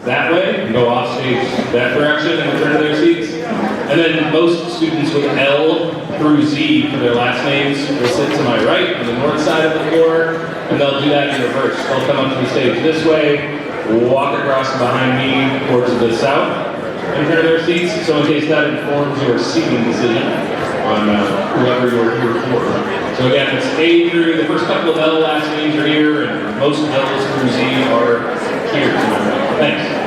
that way, and go off stage that direction and return to their seats. And then most students with L through Z for their last names will sit to my right on the north side of the floor, and they'll do that in reverse. They'll come up to the stage this way, walk across behind me towards the south, and return to their seats. So in case that informs your seating decision on whoever you're here for. So again, it's A through, the first couple of L last names are here, and most L's through Z are here to my right. Thanks.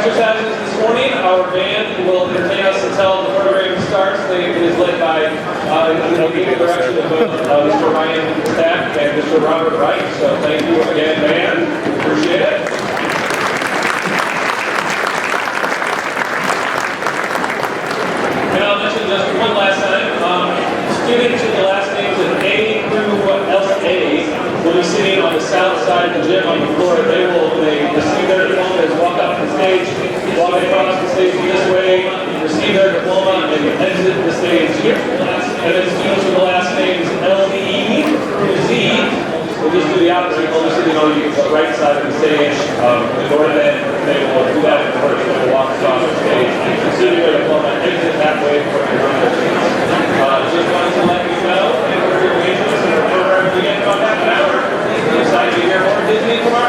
exercises this morning. Our band will entertain us until the program starts. It is led by, under the direction of both Mr. Ryan Stack and Mr. Robert Wright. So thank you again, band. Appreciate it. And I'll mention just one last time. Students with the last names of A through LA will be sitting on the south side of the gym on the floor, they receive their diplomas, walk up to the stage, walk across the stage this way, receive their diploma, and exit the stage here. And then students with the last names L-E through Z, we'll just do the opposite. We'll just do the right side of the stage. The north end, they will do that first. They will walk across the stage, receiving their diploma, exit that way for your just wanted to let you know, and we're going to the program begin in about half an hour. We're excited to hear more Disney tomorrow.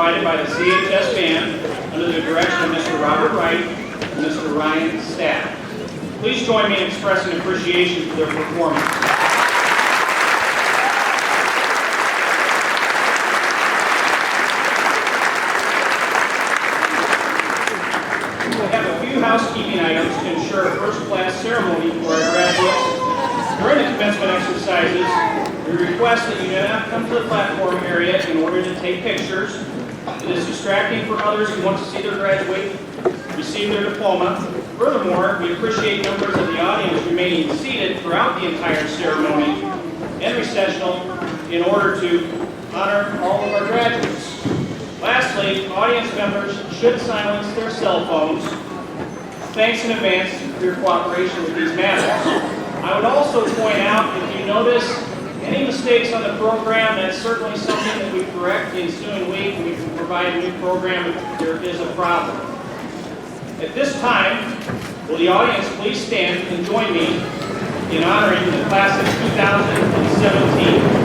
provided by the CHS band under the direction of Mr. Robert Wright and Mr. Ryan Staff. Please join me in expressing appreciation for their performance. We have a few housekeeping items to ensure a first-class ceremony for our graduates. During the commencement exercises, we request that you do not come to the platform area in order to take pictures. It is distracting for others who want to see their graduate receive their diploma. Furthermore, we appreciate members of the audience remaining seated throughout the entire ceremony and recessional in order to honor all of our graduates. Lastly, audience members should silence their cell phones. Thanks in advance for your cooperation with these matters. I would also point out, if you notice any mistakes on the program, that's certainly something that we correct the ensuing week. We can provide a new program if there is a problem. At this time, will the audience please stand and join me in honoring the class of 2017.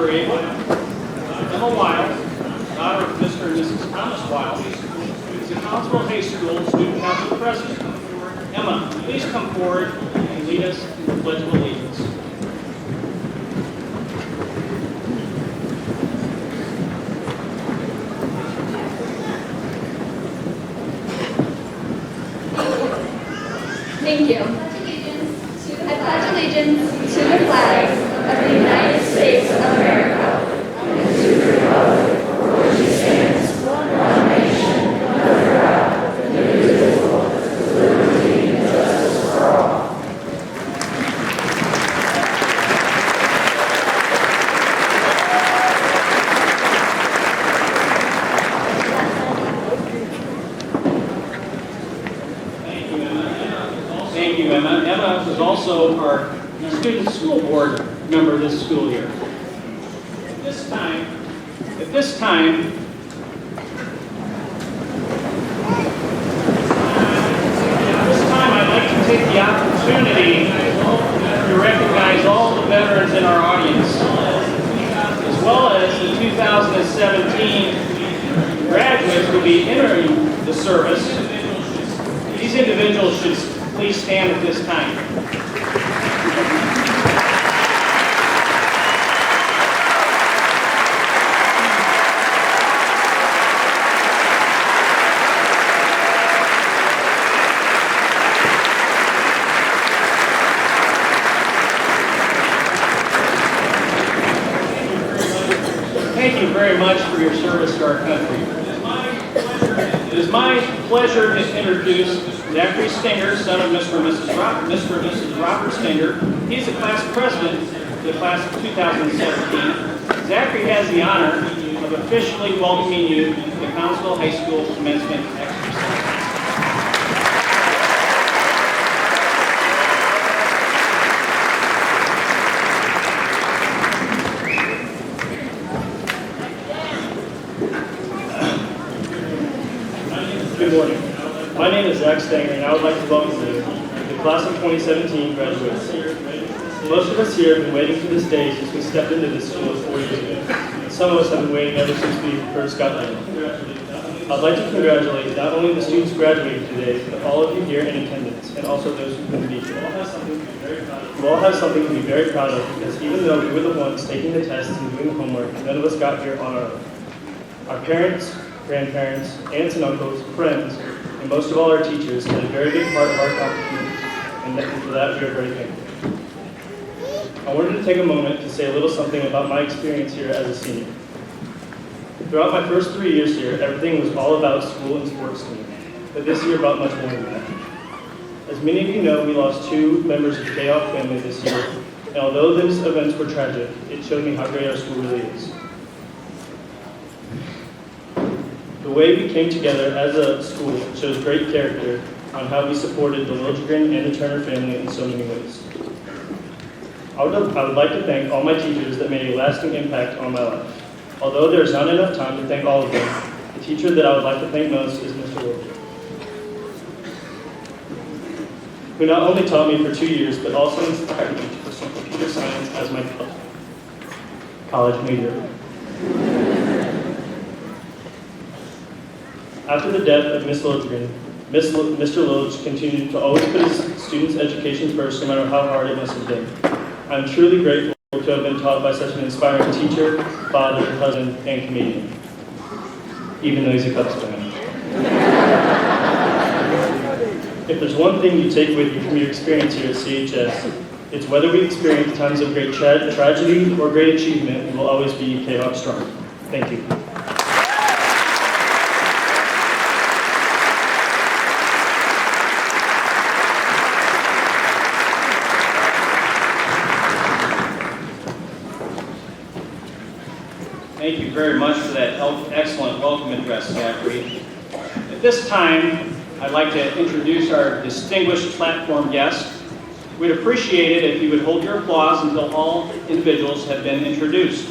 for Ava, Emma Wild, daughter of Mr. and Mrs. Thomas Wild, is the Collinsville High School Student Council President. Emma, please come forward and lead us in the Pledge of Allegiance. Thank you. I pledge allegiance to the flag of the United States of America and to the republic for which it stands, one nation, under God, indivisible, with liberty and justice for all. Thank you, Emma. Emma was also our student school board member this school year. At this time, I'd like to take the opportunity to recognize all the veterans in our audience, as well as the 2017 graduates who will be entering the service. These individuals should please stand at this time. Thank you very much for your service to our country. It is my pleasure to introduce Zachary Stinger, son of Mr. and Mrs. Robert Stinger. He's the class president of the class of 2017. Zachary has the honor of officially welcoming you to the Collinsville High School commencement exercise. Good morning. My name is Zach Stanger, and I would like to welcome you to the class of 2017 graduates. Most of us here have been waiting for this day since we stepped into this school 4 years ago. Some of us have been waiting ever since we first got there. I'd like to congratulate not only the students graduating today, but all of you here in attendance, and also those who couldn't be here. You all have something to be very proud of, because even though we were the ones taking the tests and doing the homework, none of us got here on our own. Our parents, grandparents, aunts and uncles, friends, and most of all our teachers had a very big part of our accomplishment, and for that we are very thankful. I wanted to take a moment to say a little something about my experience here as a senior. Throughout my first 3 years here, everything was all about school and sports to me, but this year brought much more than that. As many of you know, we lost 2 members of the K-Off family this year, and although those events were tragic, it showed me how great our school really is. The way we came together as a school shows great character on how we supported the Liljegren and the Turner family in so many ways. I would like to thank all my teachers that made a lasting impact on my life. Although there is not enough time to thank all of them, the teacher that I would like to thank most is Mr. Liljegren, who not only taught me for 2 years, but also inspired me to pursue computer science as my college major. After the death of Miss Liljegren, Mr. Lilj continued to always put his students' education first, no matter how hard it must have been. I'm truly grateful to have been taught by such an inspiring teacher, father, husband, and comedian, even though he's a Cubs fan. If there's one thing you take with you from your experience here at CHS, it's whether we experience times of great tragedy or great achievement, we will always be K-Hawk strong. Thank you. Thank you very much for that excellent welcome address, Zachary. At this time, I'd like to introduce our distinguished platform guest. We'd appreciate it if you would hold your applause until all individuals have been introduced.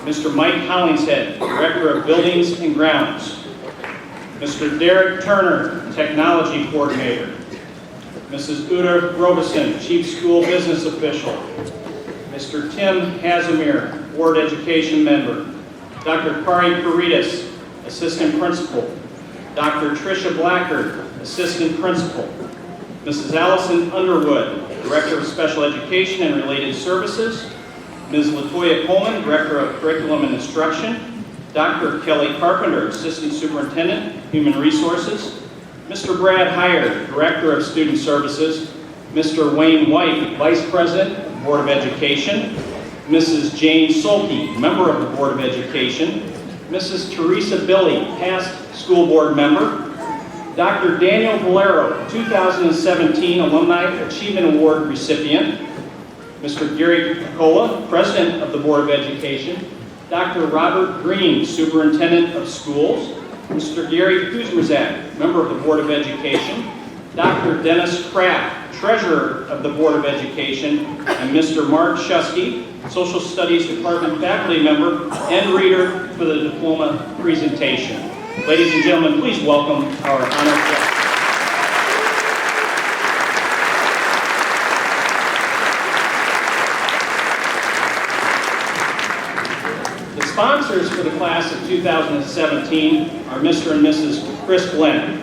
Mr. Mike Hollingshead, Director of Buildings and Grounds. Mr. Derek Turner, Technology Coordinator. Mrs. Uta Robeson, Chief School Business Official. Mr. Tim Hazimir, Board Education Member. Dr. Kari Paritas, Assistant Principal. Dr. Tricia Blackard, Assistant Principal. Mrs. Allison Underwood, Director of Special Education and Related Services. Ms. Latoya Coleman, Director of Curriculum and Instruction. Dr. Kelly Carpenter, Assistant Superintendent, Human Resources. Mr. Brad Heyer, Director of Student Services. Mr. Wayne White, Vice President, Board of Education. Mrs. Jane Solke, Member of the Board of Education. Mrs. Teresa Billy, past school board member. Dr. Daniel Valero, 2017 Alumni Achievement Award recipient. Mr. Gary Picola, President of the Board of Education. Dr. Robert Green, Superintendent of Schools. Mr. Gary Kuzmazak, Member of the Board of Education. Dr. Dennis Kraft, Treasurer of the Board of Education. And Mr. Mark Shusky, Social Studies Department faculty member and reader for the diploma presentation. Ladies and gentlemen, please welcome our honored guests. The sponsors for the class of 2017 are Mr. and Mrs. Chris Glenn.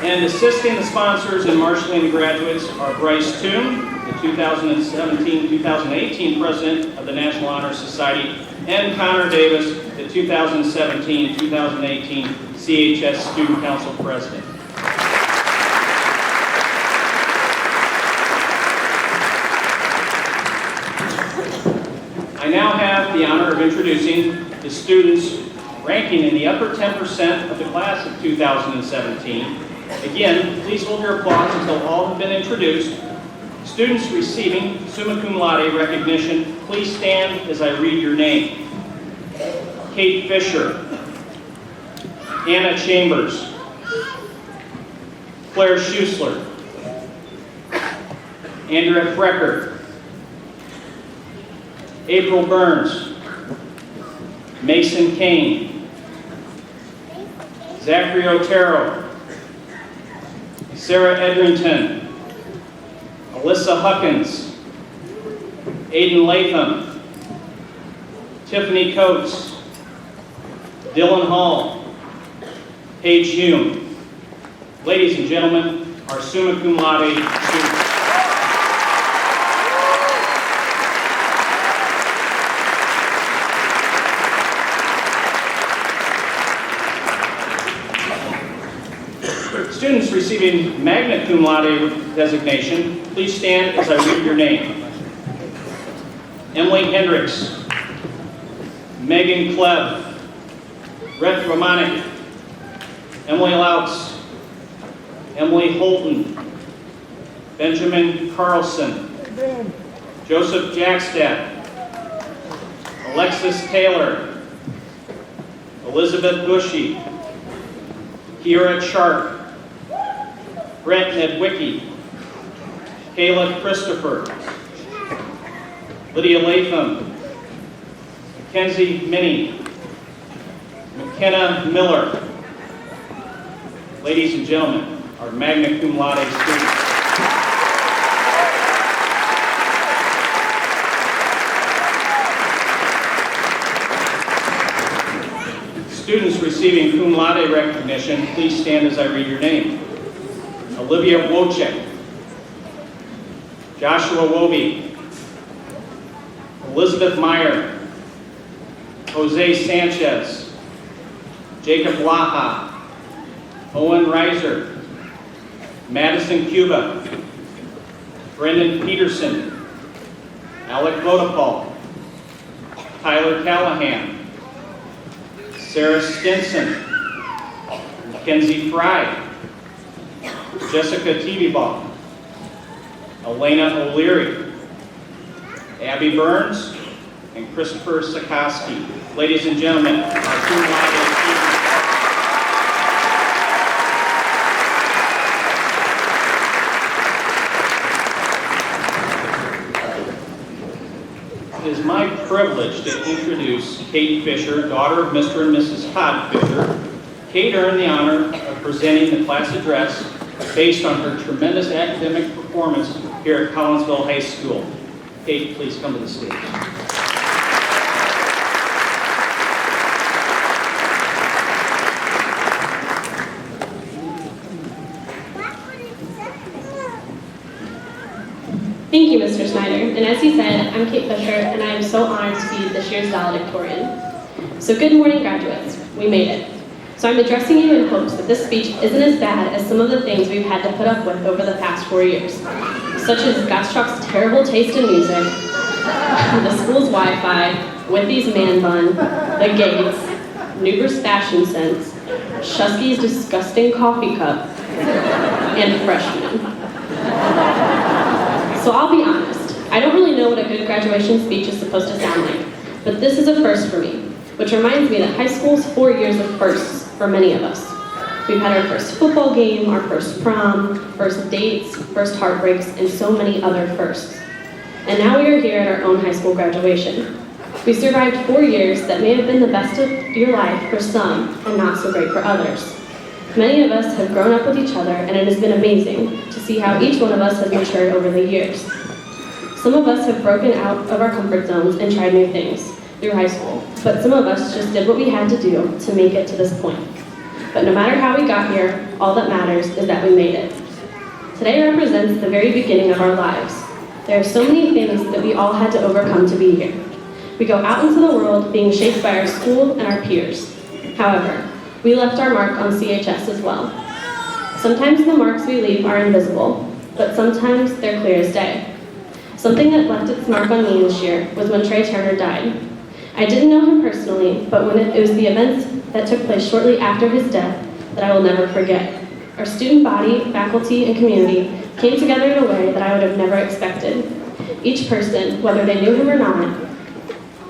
And assisting the sponsors and marshaling the graduates are Bryce Toon, the 2017-2018 President of the National Honor Society, and Connor Davis, the 2017-2018 CHS Student Council President. I now have the honor of introducing the students ranking in the upper 10% of the class of 2017. Again, please hold your applause until all have been introduced. Students receiving summa cum laude recognition, please stand as I read your name. Kate Fisher, Anna Chambers, Claire Schusler, Andrea Frecker, April Burns, Mason Kane, Zachary Otero, Sarah Edrington, Alyssa Huckins, Aiden Latham, Tiffany Coates, Dylan Hall, Paige Hume. Ladies and gentlemen, our summa cum laude students. Students receiving magna cum laude designation, please stand as I read your name. Emily Hendricks, Megan Klebb, Brett Romanek, Emily Lautz, Emily Holton, Benjamin Carlson, Joseph Jackstad, Alexis Taylor, Elizabeth Bushy, Kiera Sharp, Brent Nedwicki, Kayla Christopher, Lydia Latham, Mackenzie Minnie, McKenna Miller. Ladies and gentlemen, our magna cum laude students. Students receiving cum laude recognition, please stand as I read your name. Olivia Wojcik, Joshua Wobie, Elizabeth Meyer, Jose Sanchez, Jacob Laha, Owen Reiser, Madison Cuba, Brendan Peterson, Alec Vodapal, Tyler Callahan, Sarah Stinson, Mackenzie Fry, Jessica Tebebach, Elena O'Leary, Abby Burns, and Christopher Sikoski. Ladies and gentlemen, our cum laude students. It is my privilege to introduce Kate Fisher, daughter of Mr. and Mrs. Todd Fisher. Kate earned the honor of presenting the class address based on her tremendous academic performance here at Collinsville High School. Kate, please come to the stage. Thank you, Mr. Snyder. And as he said, I'm Kate Fisher, and I am so honored to be this year's valedictorian. So good morning, graduates. We made it. So I'm addressing you in hopes that this speech isn't as bad as some of the things we've had to put up with over the past 4 years, such as Gottschalk's terrible taste in music, the school's Wi-Fi, Withy's man bun, the gates, Nuber's fashion sense, Shusky's disgusting coffee cup, and freshmen. So I'll be honest, I don't really know what a good graduation speech is supposed to sound like, but this is a first for me, which reminds me that high school's 4 years of firsts for many of us. We've had our first football game, our first prom, first dates, first heartbreaks, and so many other firsts. And now we are here at our own high school graduation. We survived 4 years that may have been the best of your life for some and not so great for others. Many of us have grown up with each other, and it has been amazing to see how each one of us has matured over the years. Some of us have broken out of our comfort zones and tried new things through high school, but some of us just did what we had to do to make it to this point. But no matter how we got here, all that matters is that we made it. Today represents the very beginning of our lives. There are so many things that we all had to overcome to be here. We go out into the world being shaped by our school and our peers. However, we left our mark on CHS as well. Sometimes the marks we leave are invisible, but sometimes they're clear as day. Something that left its mark on me this year was when Trey Turner died. I didn't know him personally, but it was the events that took place shortly after his death that I will never forget. Our student body, faculty, and community came together in a way that I would have never expected. Each person, whether they knew him or not,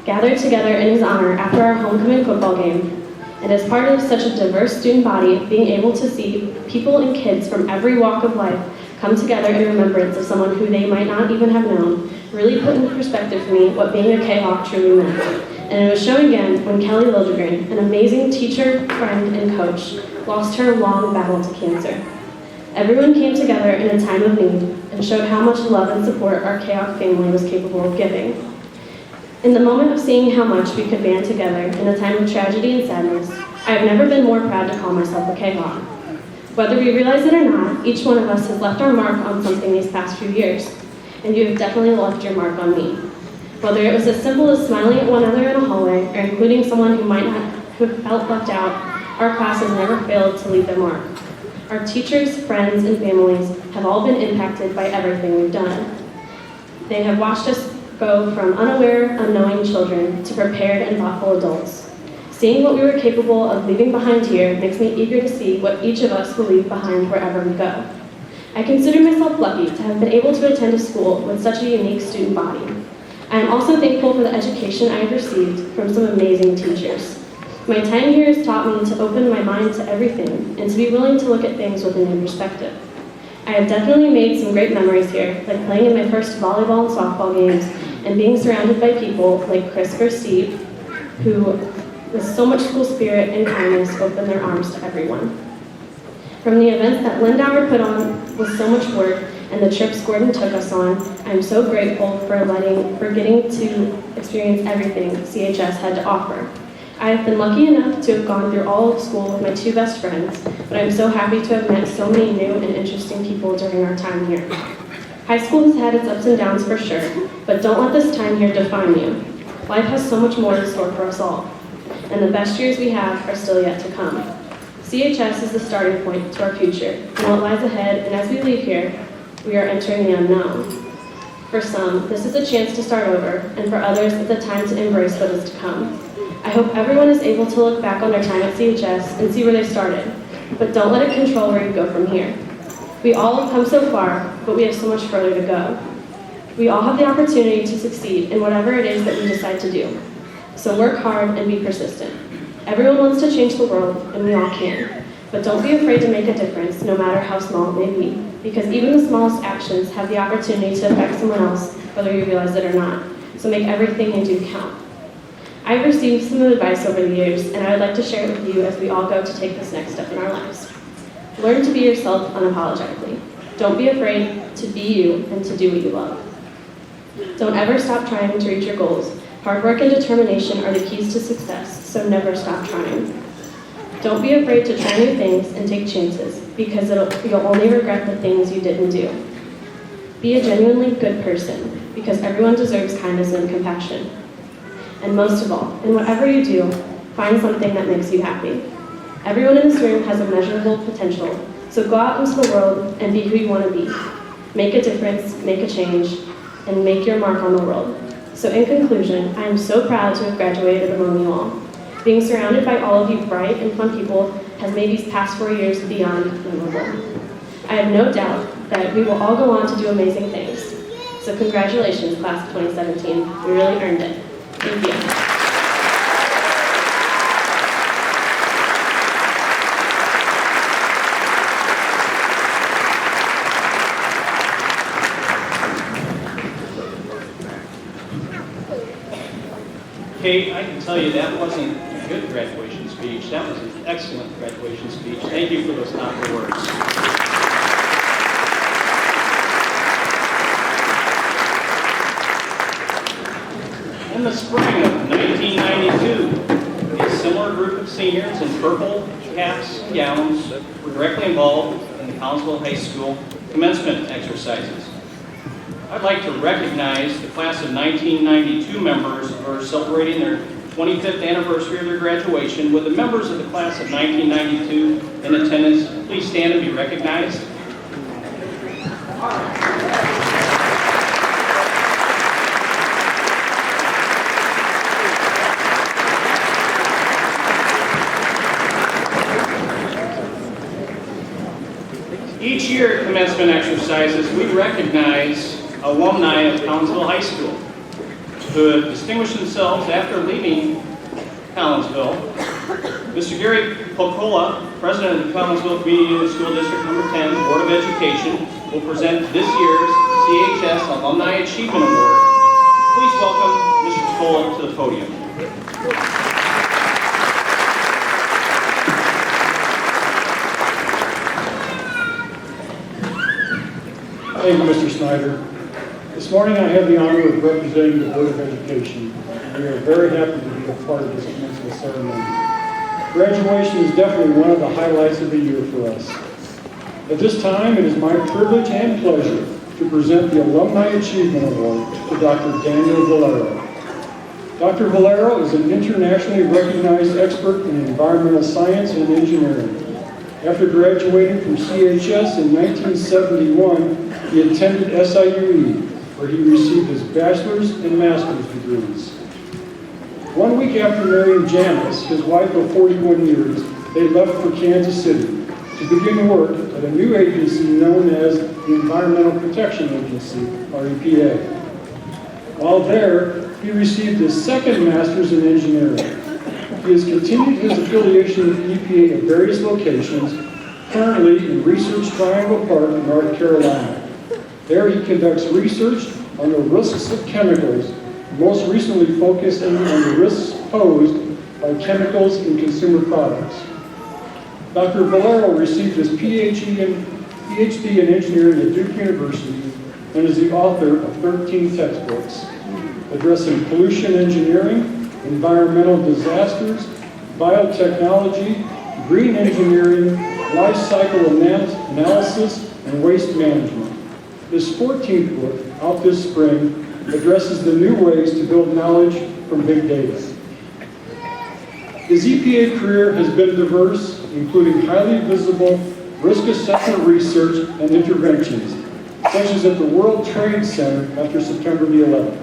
gathered together in his honor after our homecoming football game. And as part of such a diverse student body, being able to see people and kids from every walk of life come together in remembrance of someone who they might not even have known really put into perspective for me what being a K-Hawk truly meant. And it was shown again when Kelly Lildegren, an amazing teacher, friend, and coach, lost her long battle to cancer. Everyone came together in a time of need and showed how much love and support our K-Hawk family was capable of giving. In the moment of seeing how much we could band together in a time of tragedy and sadness, I have never been more proud to call myself a K-Hawk. Whether we realize it or not, each one of us has left our mark on something these past few years, and you have definitely left your mark on me. Whether it was as simple as smiling at one another in a hallway or including someone who felt left out, our class has never failed to leave their mark. Our teachers, friends, and families have all been impacted by everything we've done. They have watched us go from unaware, unknowing children to prepared and thoughtful adults. Seeing what we were capable of leaving behind here makes me eager to see what each of us will leave behind wherever we go. I consider myself lucky to have been able to attend a school with such a unique student body. I am also thankful for the education I have received from some amazing teachers. My time here has taught me to open my mind to everything and to be willing to look at things with a new perspective. I have definitely made some great memories here, like playing in my first volleyball and softball games and being surrounded by people like Chris or Steve, who, with so much school spirit and kindness, opened their arms to everyone. From the events that Lindauer put on with so much work and the trips Gordon took us on, I am so grateful for getting to experience everything CHS had to offer. I have been lucky enough to have gone through all of school with my 2 best friends, but I'm so happy to have met so many new and interesting people during our time here. High school has had its ups and downs for sure, but don't let this time here define you. Life has so much more in store for us all, and the best years we have are still yet to come. CHS is the starting point to our future and what lies ahead, and as we leave here, we are entering the unknown. For some, this is a chance to start over, and for others, it's a time to embrace what is to come. I hope everyone is able to look back on their time at CHS and see where they started, but don't let it control where you go from here. We all have come so far, but we have so much further to go. We all have the opportunity to succeed in whatever it is that we decide to do. So work hard and be persistent. Everyone wants to change the world, and we all can. But don't be afraid to make a difference, no matter how small it may be, because even the smallest actions have the opportunity to affect someone else, whether you realize it or not. So make everything you do count. I've received some advice over the years, and I would like to share it with you as we all go to take this next step in our lives. Learn to be yourself unapologetically. Don't be afraid to be you and to do what you love. Don't ever stop trying to reach your goals. Hard work and determination are the keys to success, so never stop trying. Don't be afraid to try new things and take chances, because you'll only regret the things you didn't do. Be a genuinely good person, because everyone deserves kindness and compassion. And most of all, in whatever you do, find something that makes you happy. Everyone in this room has immeasurable potential, so go out into the world and be who you want to be. Make a difference, make a change, and make your mark on the world. So in conclusion, I am so proud to have graduated among you all. Being surrounded by all of you bright and fun people has made these past 4 years beyond memorable. I have no doubt that we will all go on to do amazing things. So congratulations, class of 2017. We really earned it. Thank you. Kate, I can tell you that wasn't a good graduation speech. That was an excellent graduation speech. Thank you for those thoughtful words. In the spring of 1992, a similar group of seniors in purple caps and gowns were directly involved in the Collinsville High School commencement exercises. I'd like to recognize the class of 1992 members who are celebrating their 25th anniversary of their graduation. Would the members of the class of 1992 in attendance please stand and be recognized? Each year at commencement exercises, we recognize alumni of Collinsville High School who have distinguished themselves after leaving Collinsville. Mr. Gary Pocola, President of the Collinsville Community Unit School District Number 10 Board of Education, will present this year's CHS Alumni Achievement Award. Please welcome Mr. Pocola to the podium. Thank you, Mr. Snyder. This morning I have the honor of representing the Board of Education, and we are very happy to be a part of this commencement ceremony. Graduation is definitely one of the highlights of the year for us. At this time, it is my privilege and pleasure to present the Alumni Achievement Award to Dr. Daniel Valero. Dr. Valero is an internationally recognized expert in environmental science and engineering. After graduating from CHS in 1971, he attended SIUE, where he received his bachelor's and master's degrees. 1 week after marrying Janice, his wife of 41 years, they left for Kansas City to begin work at a new agency known as the Environmental Protection Agency, or EPA. While there, he received his second master's in engineering. He has continued his affiliation with EPA at various locations, currently in Research Triangle Park, North Carolina. There he conducts research on the risks of chemicals, most recently focusing on the risks posed by chemicals in consumer products. Dr. Valero received his PhD in engineering at Duke University and is the author of 13 textbooks addressing pollution engineering, environmental disasters, biotechnology, green engineering, life cycle analysis, and waste management. His 14th book, out this spring, addresses the new ways to build knowledge from big data. His EPA career has been diverse, including highly visible risk assessment research and interventions, such as at the World Trade Center after September the 11th,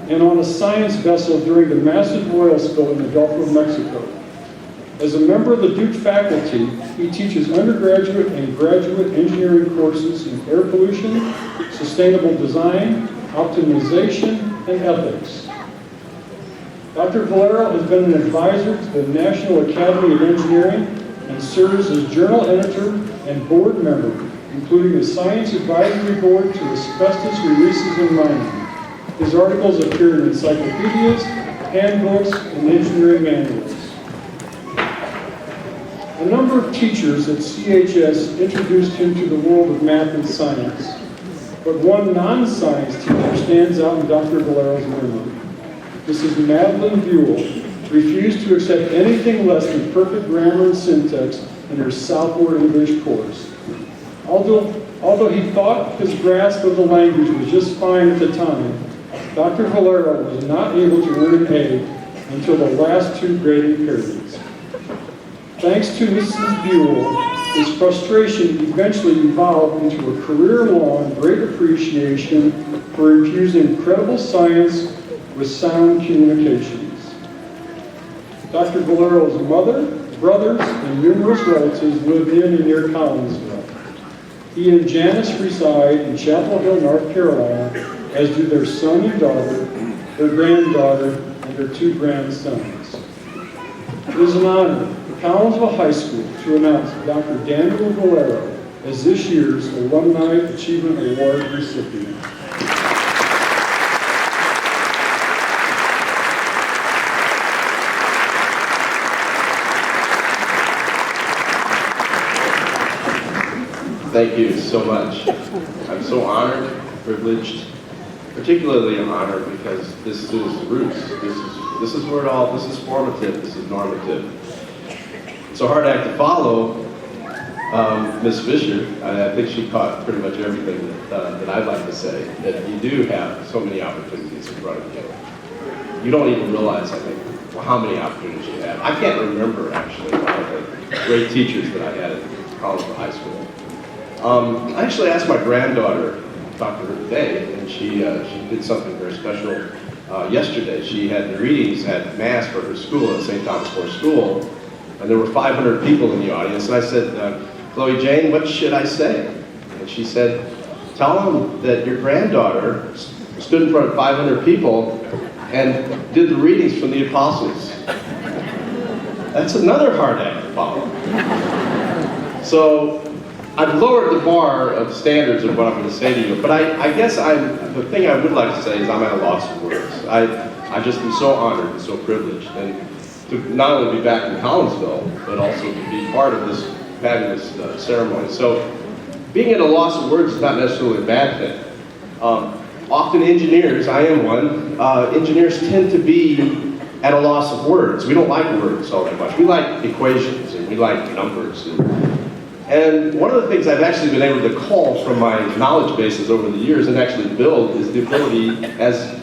and on a science vessel during the massive oil spill in the Gulf of Mexico. As a member of the Duke faculty, he teaches undergraduate and graduate engineering courses in air pollution, sustainable design, optimization, and ethics. Dr. Valero has been an advisor to the National Academy of Engineering and serves as journal editor and board member, including the Science Advisory Board to asbestos releases in mining. His articles appear in encyclopedias, handbooks, and engineering manuals. A number of teachers at CHS introduced him to the world of math and science, but one non-science teacher stands out in Dr. Valero's memory. Mrs. Madeline Buell refused to accept anything less than perfect grammar and syntax in her Southward English course. Although he thought his grasp of the language was just fine at the time, Dr. Valero was not able to earn an A until the last two grading periods. Thanks to Mrs. Buell, his frustration eventually evolved into a career-long great appreciation for infusing credible science with sound communications. Dr. Valero's mother, brothers, and numerous relatives live in and near Collinsville. He and Janice reside in Chapel Hill, North Carolina, as do their son and daughter, their granddaughter, and their two grandsons. It is an honor for Collinsville High School to announce Dr. Daniel Valero as this year's Alumni Achievement Award recipient. Thank you so much. I'm so honored, privileged, particularly honored because this is roots. This is where it all, this is formative, this is normative. It's a hard act to follow, Ms. Fisher. I think she caught pretty much everything that I'd like to say, that you do have so many opportunities in front of you. You don't even realize, I think, how many opportunities you have. I can't remember, actually, all the great teachers that I had at Collinsville High School. I actually asked my granddaughter to talk to her today, and she did something very special yesterday. She had the readings at Mass for her school at St. Thomas More School, and there were 500 people in the audience. And I said, Chloe Jane, what should I say? And she said, tell them that your granddaughter stood in front of 500 people and did the readings from the apostles. That's another hard act to follow. So I've lowered the bar of standards of what I'm going to say to you, but I guess the thing I would like to say is I'm at a loss of words. I just am so honored and so privileged, and to not only be back in Collinsville, but also to be part of this fabulous ceremony. So being at a loss of words is not necessarily a bad thing. Often engineers, I am one, engineers tend to be at a loss of words. We don't like words all that much. We like equations and we like numbers. And one of the things I've actually been able to cull from my knowledge bases over the years and actually build is the ability, as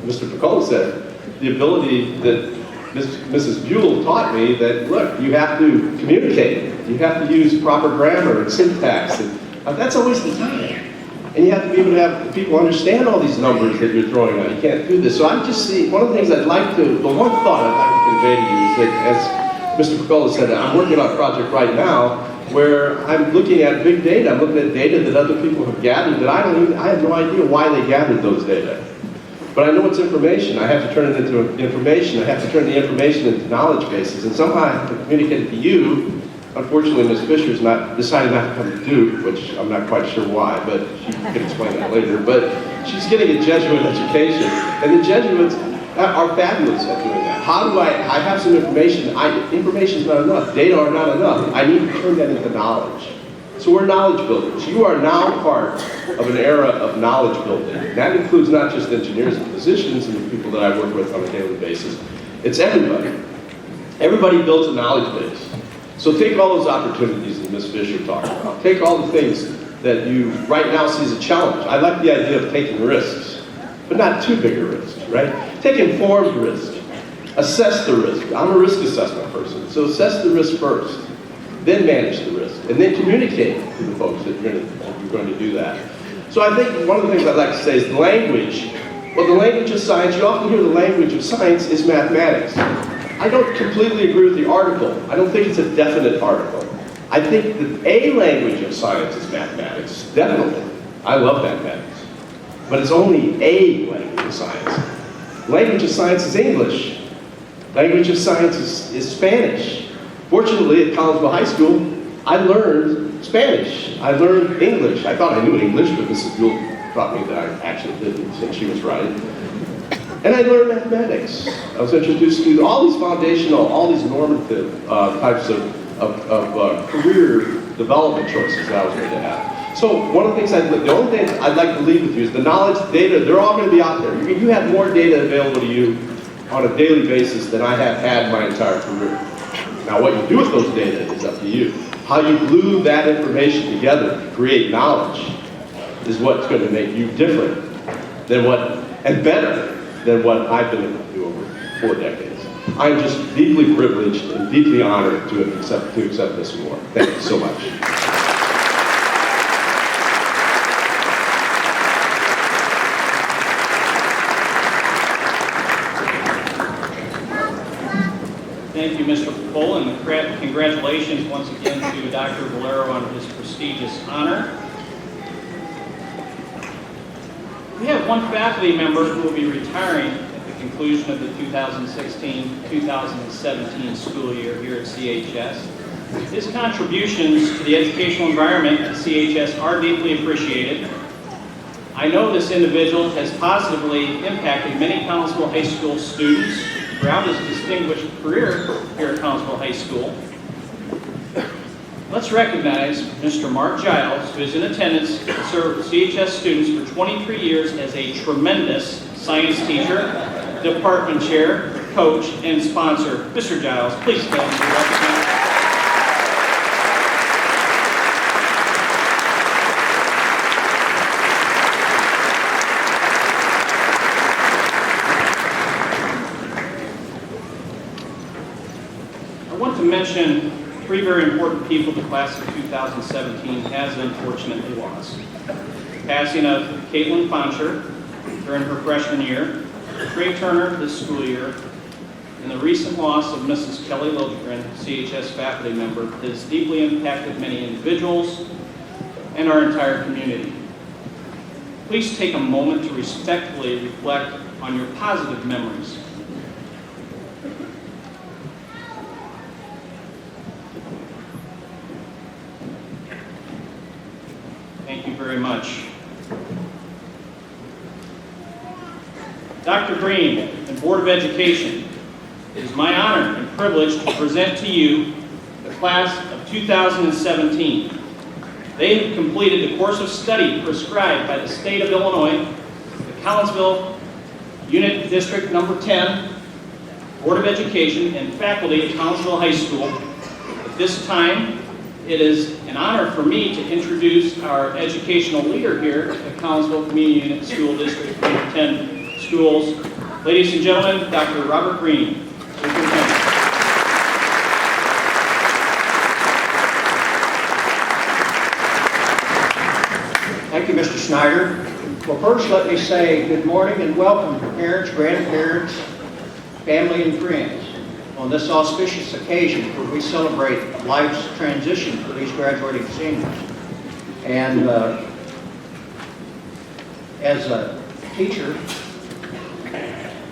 Mr. Picola said, the ability that Mrs. Buell taught me that, look, you have to communicate. You have to use proper grammar and syntax. And that's a waste of time. And you have to be able to have people understand all these numbers that you're throwing out. You can't do this. So I just see, one of the things the one thought I'd like to convey to you is that, as Mr. Picola said, I'm working on a project right now where I'm looking at big data. I'm looking at data that other people have gathered that I have no idea why they gathered those data. But I know it's information. I have to turn it into information. I have to turn the information into knowledge bases. And somehow I have to communicate it to you. Unfortunately, Ms. Fisher's decided not to come to Duke, which I'm not quite sure why, but she can explain that later. But she's getting a Jesuit education, and the Jesuits are fabulous at doing that. How do I have some information? Information's not enough. Data are not enough. I need to turn that into knowledge. So we're knowledge builders. You are now part of an era of knowledge building. That includes not just engineers and physicians and the people that I work with on a daily basis. It's everybody. Everybody builds a knowledge base. So take all those opportunities that Ms. Fisher talked about. Take all the things that you right now see as a challenge. I like the idea of taking risks, but not too big a risk, right? Take informed risk. Assess the risk. I'm a risk assessment person. So assess the risk first, then manage the risk, and then communicate to the folks that you're going to do that. So I think one of the things I'd like to say is the language. Well, the language of science, you often hear the language of science is mathematics. I don't completely agree with the article. I don't think it's a definite article. I think that a language of science is mathematics, definitely. I love mathematics. But it's only a language of science. Language of science is English. Language of science is Spanish. Fortunately, at Collinsville High School, I learned Spanish. I learned English. I thought I knew English, but Mrs. Buell taught me that I actually didn't, and she was right. And I learned mathematics. I was introduced to all these foundational, all these normative types of career development choices that I was going to have. So one of the things the only thing I'd like to leave with you is the knowledge, data, they're all going to be out there. You have more data available to you on a daily basis than I have had my entire career. Now what you do with those data is up to you. How you glue that information together to create knowledge is what's going to make you different than and better than what I've been able to do over 4 decades. I'm just deeply privileged and deeply honored to accept this award. Thank you so much. Thank you, Mr. Pohl, and congratulations once again to Dr. Valero on his prestigious honor. We have one faculty member who will be retiring at the conclusion of the 2016-2017 school year here at CHS. His contributions to the educational environment at CHS are deeply appreciated. I know this individual has positively impacted many Collinsville High School students throughout his distinguished career here at Collinsville High School. Let's recognize Mr. Mark Giles, who is in attendance to serve CHS students for 23 years as a tremendous science teacher, department chair, coach, and sponsor. Mr. Giles, please stand and be recognized. I want to mention 3 very important people the class of 2017 has unfortunately lost. The passing of Caitlin Foncher during her freshman year, Trey Turner this school year, and the recent loss of Mrs. Kelly Lilligren, CHS faculty member, has deeply impacted many individuals and our entire community. Please take a moment to respectfully reflect on your positive memories. Thank you very much. Dr. Green and Board of Education, it is my honor and privilege to present to you the class of 2017. They have completed the course of study prescribed by the state of Illinois, the Collinsville Unit District Number 10, Board of Education, and faculty at Collinsville High School. At this time, it is an honor for me to introduce our educational leader here at Collinsville Community Unit School District Number 10 Schools. Ladies and gentlemen, Dr. Robert Green. Thank you, Mr. Snyder. Well, first let me say good morning and welcome to parents, grandparents, family, and friends on this auspicious occasion where we celebrate life's transition for these graduating seniors. And as a teacher,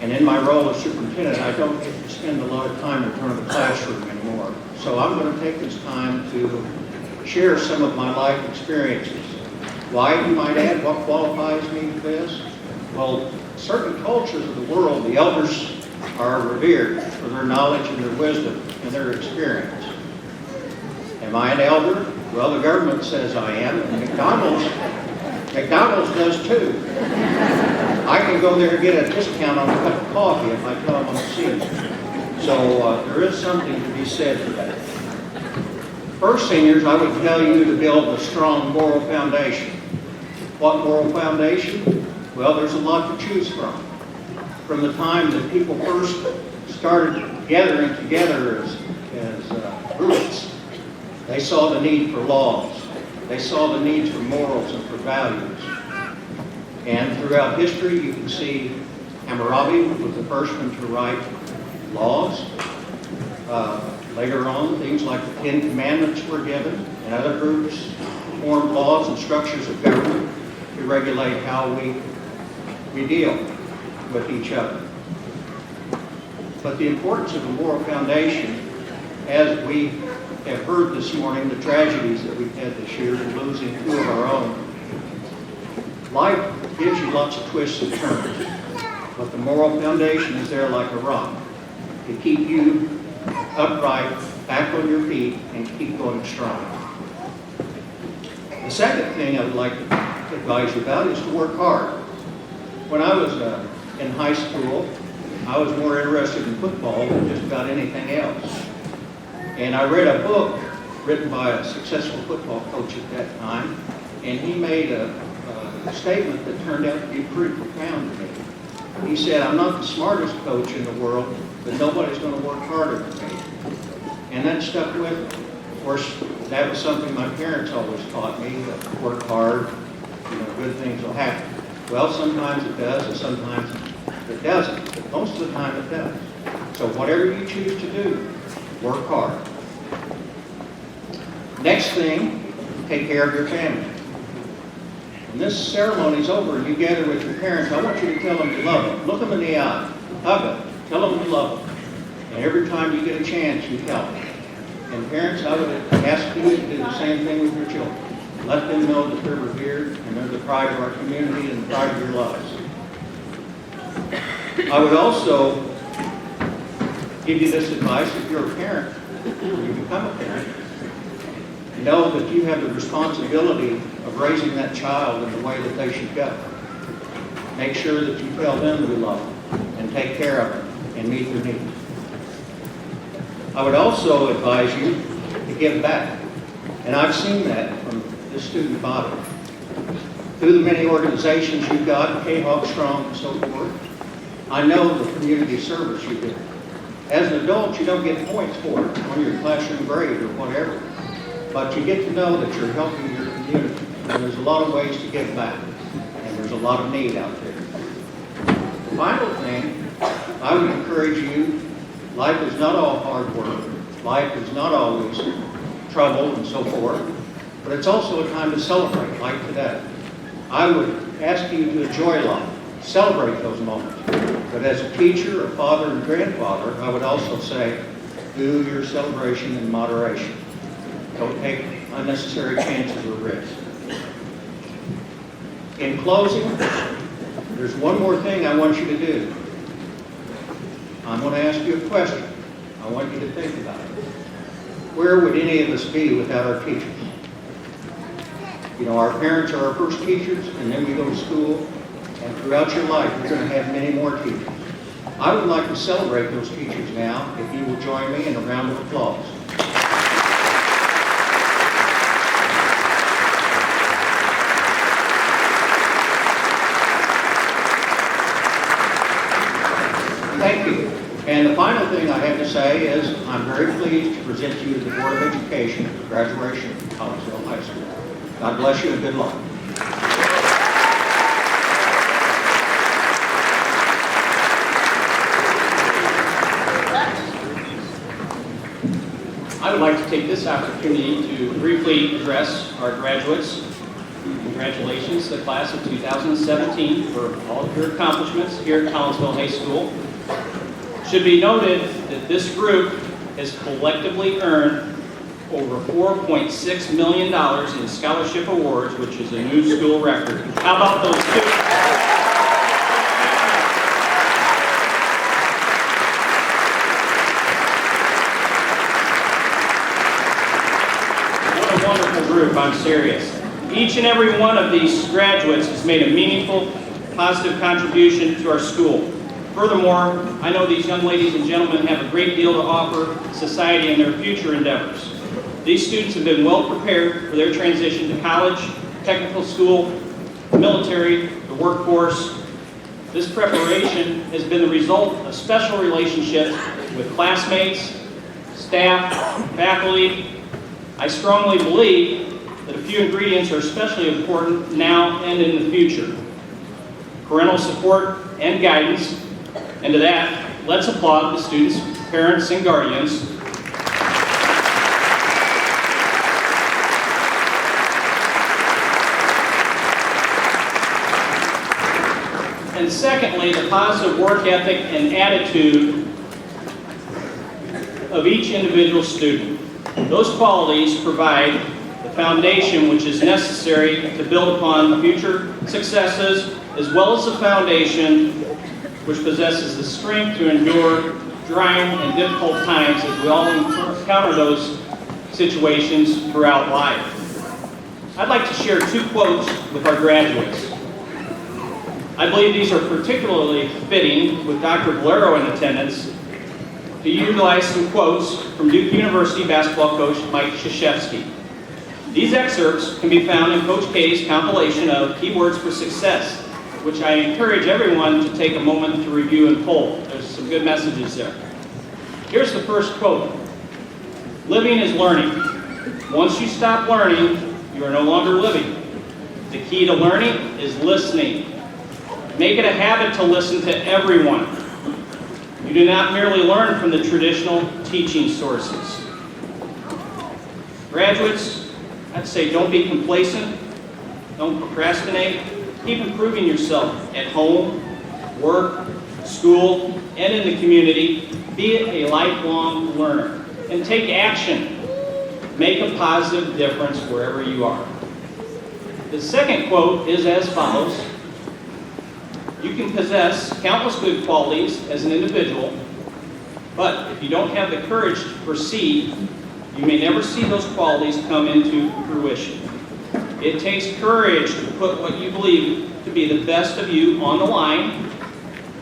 and in my role as superintendent, I don't get to spend a lot of time in front of the classroom anymore. So I'm going to take this time to share some of my life experiences. Why, you might add, what qualifies me for this? Well, certain cultures of the world, the elders are revered for their knowledge and their wisdom and their experience. Am I an elder? Well, the government says I am, and McDonald's does too. I can go there and get a discount on a cup of coffee if I tell them I'm a senior. So there is something to be said for that. First, seniors, I would tell you to build a strong moral foundation. What moral foundation? Well, there's a lot to choose from. From the time that people first started gathering together as groups, they saw the need for laws. They saw the need for morals and for values. And throughout history, you can see Hammurabi was the first one to write laws. Later on, things like the 10 Commandments were given, and other groups formed laws and structures of government to regulate how we deal with each other. But the importance of a moral foundation, as we have heard this morning, the tragedies that we've had this year in losing 2 of our own, life gives you lots of twists and turns, but the moral foundation is there like a rock to keep you upright back on your feet, and keep going strong. The second thing I would like to advise you about is to work hard. When I was in high school, I was more interested in football than just about anything else. And I read a book written by a successful football coach at that time, and he made a statement that turned out to be pretty profound to me. He said, "I'm not the smartest coach in the world, but nobody's going to work harder than me." And that stuck with me. Of course, that was something my parents always taught me, that work hard, good things will happen. Well, sometimes it does, and sometimes it doesn't, but most of the time it does. So whatever you choose to do, work hard. Next thing, take care of your family. When this ceremony's over and you gather with your parents, I want you to tell them you love them. Look them in the eye, hug them, tell them you love them. And every time you get a chance, you tell them. And parents, I would ask you to do the same thing with your children. Let them know that they're revered and they're the pride of our community and the pride of your lives. I would also give you this advice: if you're a parent, or you become a parent, know that you have the responsibility of raising that child in the way that they should go. Make sure that you tell them you love them and take care of them and meet their needs. I would also advise you to give back. And I've seen that from this student body. Through the many organizations you've got, K-Hawk Strong and so forth, I know the community service you do. As an adult, you don't get points for it on your classroom grade or whatever, but you get to know that you're helping your community. And there's a lot of ways to give back, and there's a lot of need out there. The final thing, I would encourage you, life is not all hard work. Life is not always trouble and so forth, but it's also a time to celebrate, like today. I would ask you to enjoy life, celebrate those moments. But as a teacher, a father, and grandfather, I would also say, do your celebration in moderation. Don't take unnecessary chances or risks. In closing, there's one more thing I want you to do. I'm going to ask you a question. I want you to think about it. Where would any of us be without our teachers? Our parents are our first teachers, and then we go to school, and throughout your life, you're going to have many more teachers. I would like to celebrate those teachers now, if you will join me in a round of applause. Thank you. And the final thing I have to say is I'm very pleased to present you to the Board of Education at the graduation of Collinsville High School. God bless you and good luck. I would like to take this opportunity to briefly address our graduates. Congratulations to the class of 2017 for all of your accomplishments here at Collinsville High School. It should be noted that this group has collectively earned over $4.6 million in scholarship awards, which is a new school record. How about those students? What a wonderful group, I'm serious. Each and every one of these graduates has made a meaningful, positive contribution to our school. Furthermore, I know these young ladies and gentlemen have a great deal to offer society in their future endeavors. These students have been well prepared for their transition to college, technical school, military, the workforce. This preparation has been the result of special relationships with classmates, staff, faculty. I strongly believe that a few ingredients are especially important now and in the future: parental support and guidance. And to that, let's applaud the students, parents, and guardians. And secondly, the positive work ethic and attitude of each individual student. Those qualities provide the foundation which is necessary to build upon future successes, as well as the foundation which possesses the strength to endure trying and difficult times as we all encounter those situations throughout life. I'd like to share 2 quotes with our graduates. I believe these are particularly fitting with Dr. Valero in attendance to utilize some quotes from Duke University basketball coach Mike Krzyzewski. These excerpts can be found in Coach K's compilation of Keywords for Success, which I encourage everyone to take a moment to review and poll. There's some good messages there. Here's the first quote. Living is learning. Once you stop learning, you are no longer living. The key to learning is listening. Make it a habit to listen to everyone. You do not merely learn from the traditional teaching sources. Graduates, I'd say don't be complacent, don't procrastinate, keep improving yourself at home, work, school, and in the community. Be a lifelong learner and take action. Make a positive difference wherever you are. The second quote is as follows. You can possess countless good qualities as an individual, but if you don't have the courage to proceed, you may never see those qualities come into fruition. It takes courage to put what you believe to be the best of you on the line,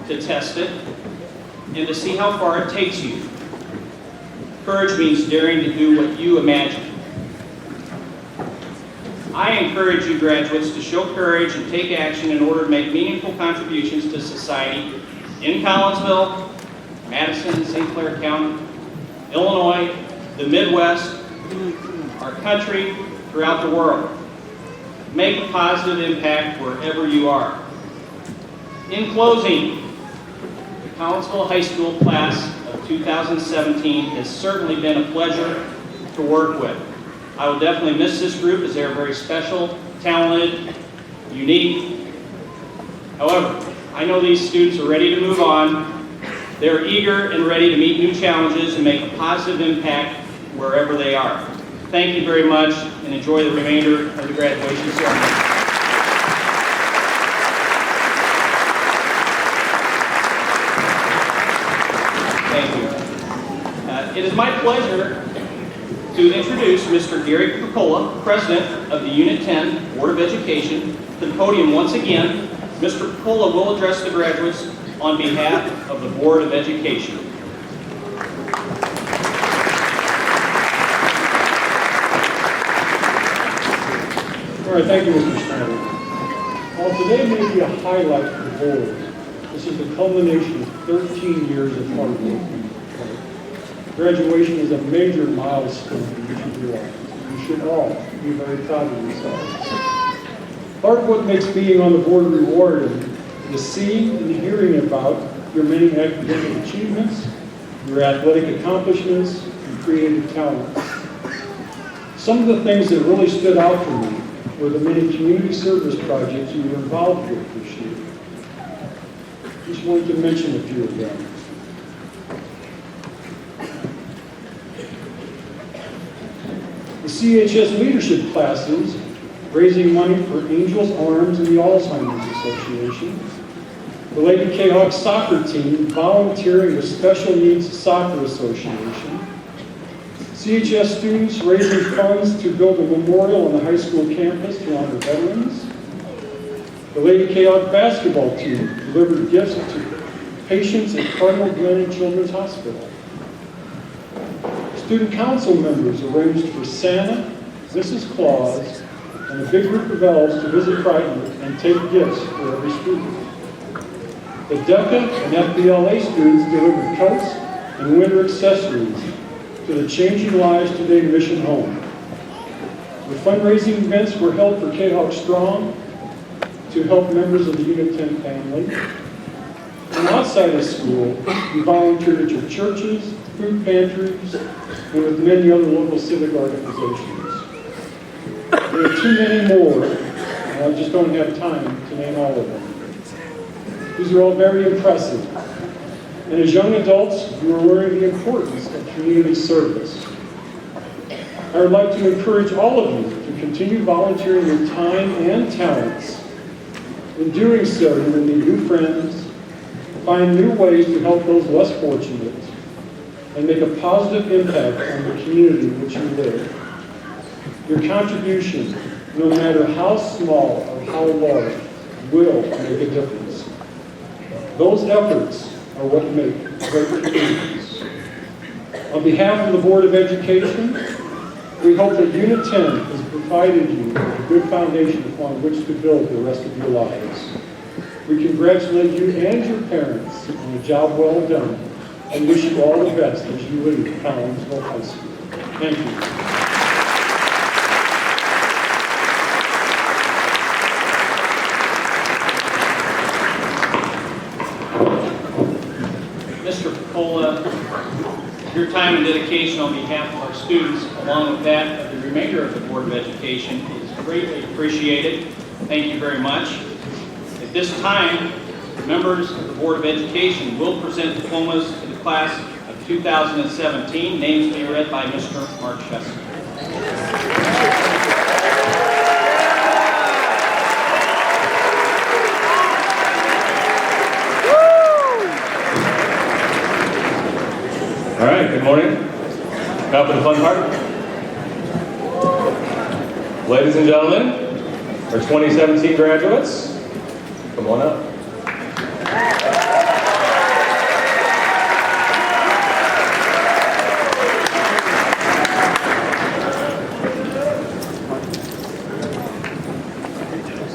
to test it, and to see how far it takes you. Courage means daring to do what you imagine. I encourage you graduates to show courage and take action in order to make meaningful contributions to society in Collinsville, Madison, St. Clair County, Illinois, the Midwest, our country, throughout the world. Make a positive impact wherever you are. In closing, the Collinsville High School class of 2017 has certainly been a pleasure to work with. I will definitely miss this group as they are very special, talented, unique. However, I know these students are ready to move on. They're eager and ready to meet new challenges and make a positive impact wherever they are. Thank you very much and enjoy the remainder of the graduation ceremony. Thank you. It is my pleasure to introduce Mr. Gary Picola, President of the Unit 10 Board of Education, to the podium once again. Mr. Picola will address the graduates on behalf of the Board of Education. All right, thank you, Mr. Snyder. While today may be a highlight for the board, this is the culmination of 13 years of hard work. Graduation is a major milestone you should realize. You should all be very proud of yourselves. Part of what makes being on the board rewarding is seeing and hearing about your many academic achievements, your athletic accomplishments, and creative talents. Some of the things that really stood out for me were the many community service projects you were involved with this year. Just wanted to mention a few of them. The CHS leadership classes, raising money for Angels Arms and the Alzheimer's Association. The Lady K-Hawk soccer team volunteering with Special Needs Soccer Association. CHS students raising funds to build a memorial on the high school campus to honor veterans. The Lady K-Hawk basketball team delivered gifts to patients at Cardinal Glennon Children's Hospital. Student council members arranged for Santa, Mrs. Claus, and a big group of elves to visit Brighton and take gifts for every student. The DECA and FBLA students delivered coats and winter accessories to the Changing Lives Today Mission Home. The fundraising events were held for K-Hawk Strong to help members of the Unit 10 family. And outside of school, you volunteered at your churches, food pantries, and with many other local civic organizations. There are too many more, and I just don't have time to name all of them. These are all very impressive. And as young adults, you are learning the importance of community service. I would like to encourage all of you to continue volunteering your time and talents. In doing so, you will meet new friends, find new ways to help those less fortunate, and make a positive impact on the community in which you live. Your contribution, no matter how small or how large, will make a difference. Those efforts are what make great communities. On behalf of the Board of Education, we hope that Unit 10 has provided you with a good foundation upon which to build the rest of your lives. We congratulate you and your parents on a job well done and wish you all the best as you leave Collinsville High School. Thank you. Mr. Pola, your time and dedication on behalf of our students, along with that of the remainder of the Board of Education, is greatly appreciated. Thank you very much. At this time, members of the Board of Education will present diplomas to the class of 2017. Names to be read by Mr. Mark Chester. All right, good morning. Now for the fun part. Ladies and gentlemen, our 2017 graduates, come on up.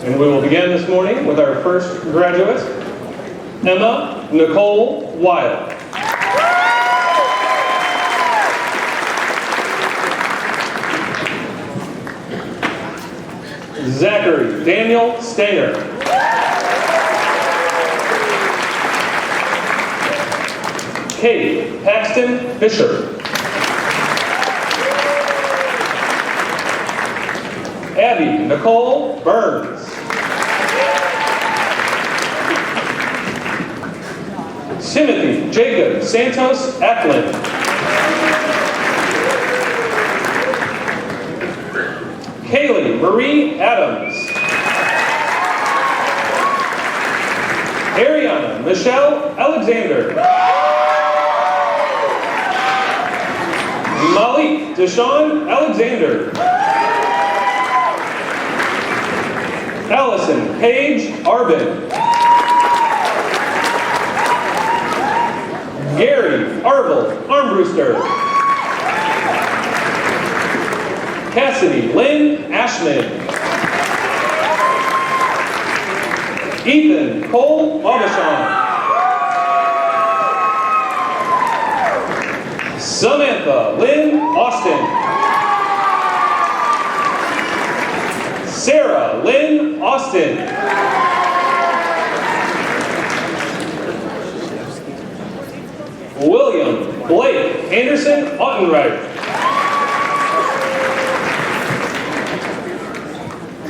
And we will begin this morning with our first graduate, Emma Nicole Wild. Zachary Daniel Stanger. Kate Paxton Fisher. Abby Nicole Burns. Timothy Jacob Santos Ackland. Kaylee Marie Adams. Ariana Michelle Alexander. Malik Deshaun Alexander. Allison Paige Arbin. Gary Arvel Armbruster. Cassidy Lynn Ashman. Ethan Cole Aubuchon. Samantha Lynn Austin. Sarah Lynn Austin. William Blake Anderson Ottenreich.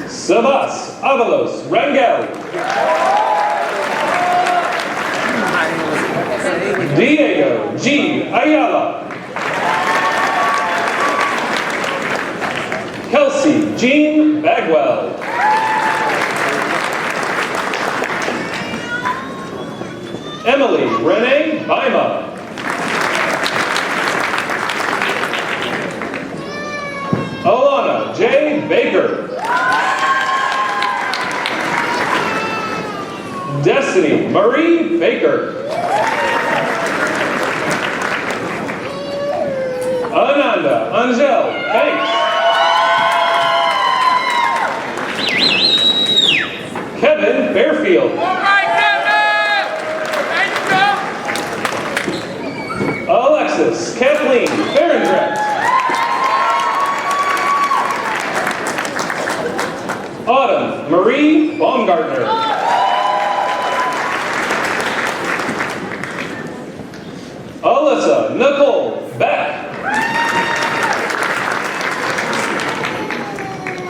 Sabas Avalos Rangel. Diego G. Ayala. Kelsey Jean Bagwell. Emily Renee Baima. Alana J. Baker. Destiny Marie Baker. Ananda Angel Banks. Kevin Fairfield. Alexis Kathleen Berendrecht. Autumn Marie Baumgartner. Alyssa Nicole Beck.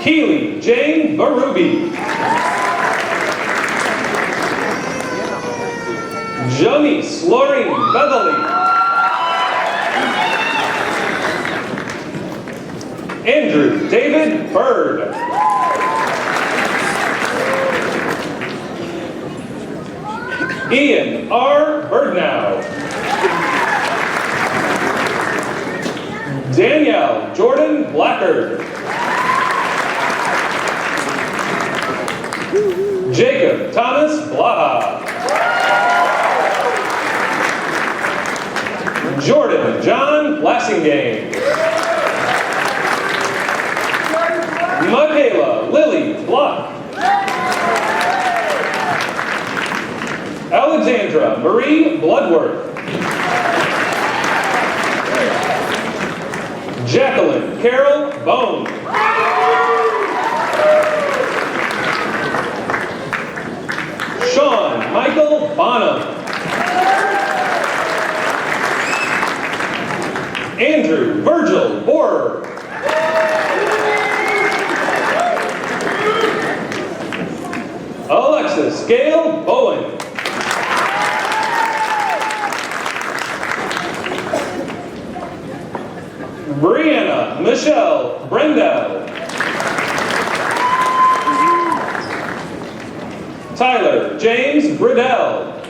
Keely Jane Barubi. Janice Laureen Beverly. Andrew David Bird. Ian R. Birdnow. Danielle Jordan Blackard. Jacob Thomas Blaha. Jordan John Blassingame. Michaela Lily Block. Alexandra Marie Bloodworth. Jacqueline Carol Bone. Sean Michael Bonham. Andrew Virgil Borer. Alexis Gail Bowen. Brianna Michelle Brendel. Tyler James Bridell.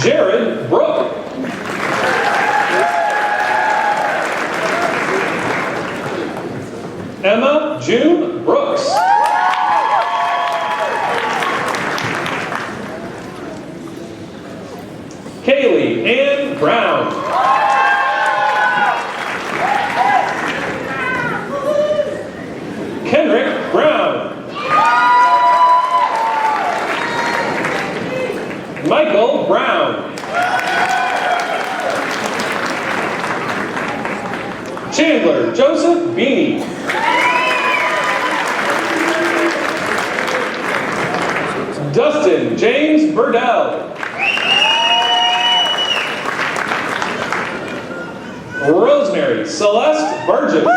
Jared Brooke. Emma June Brooks. Kaylee Ann Brown. Kenrick Brown. Michael Brown. Chandler Joseph Beanie. Dustin James Burdell. Rosemary Celeste Burgess.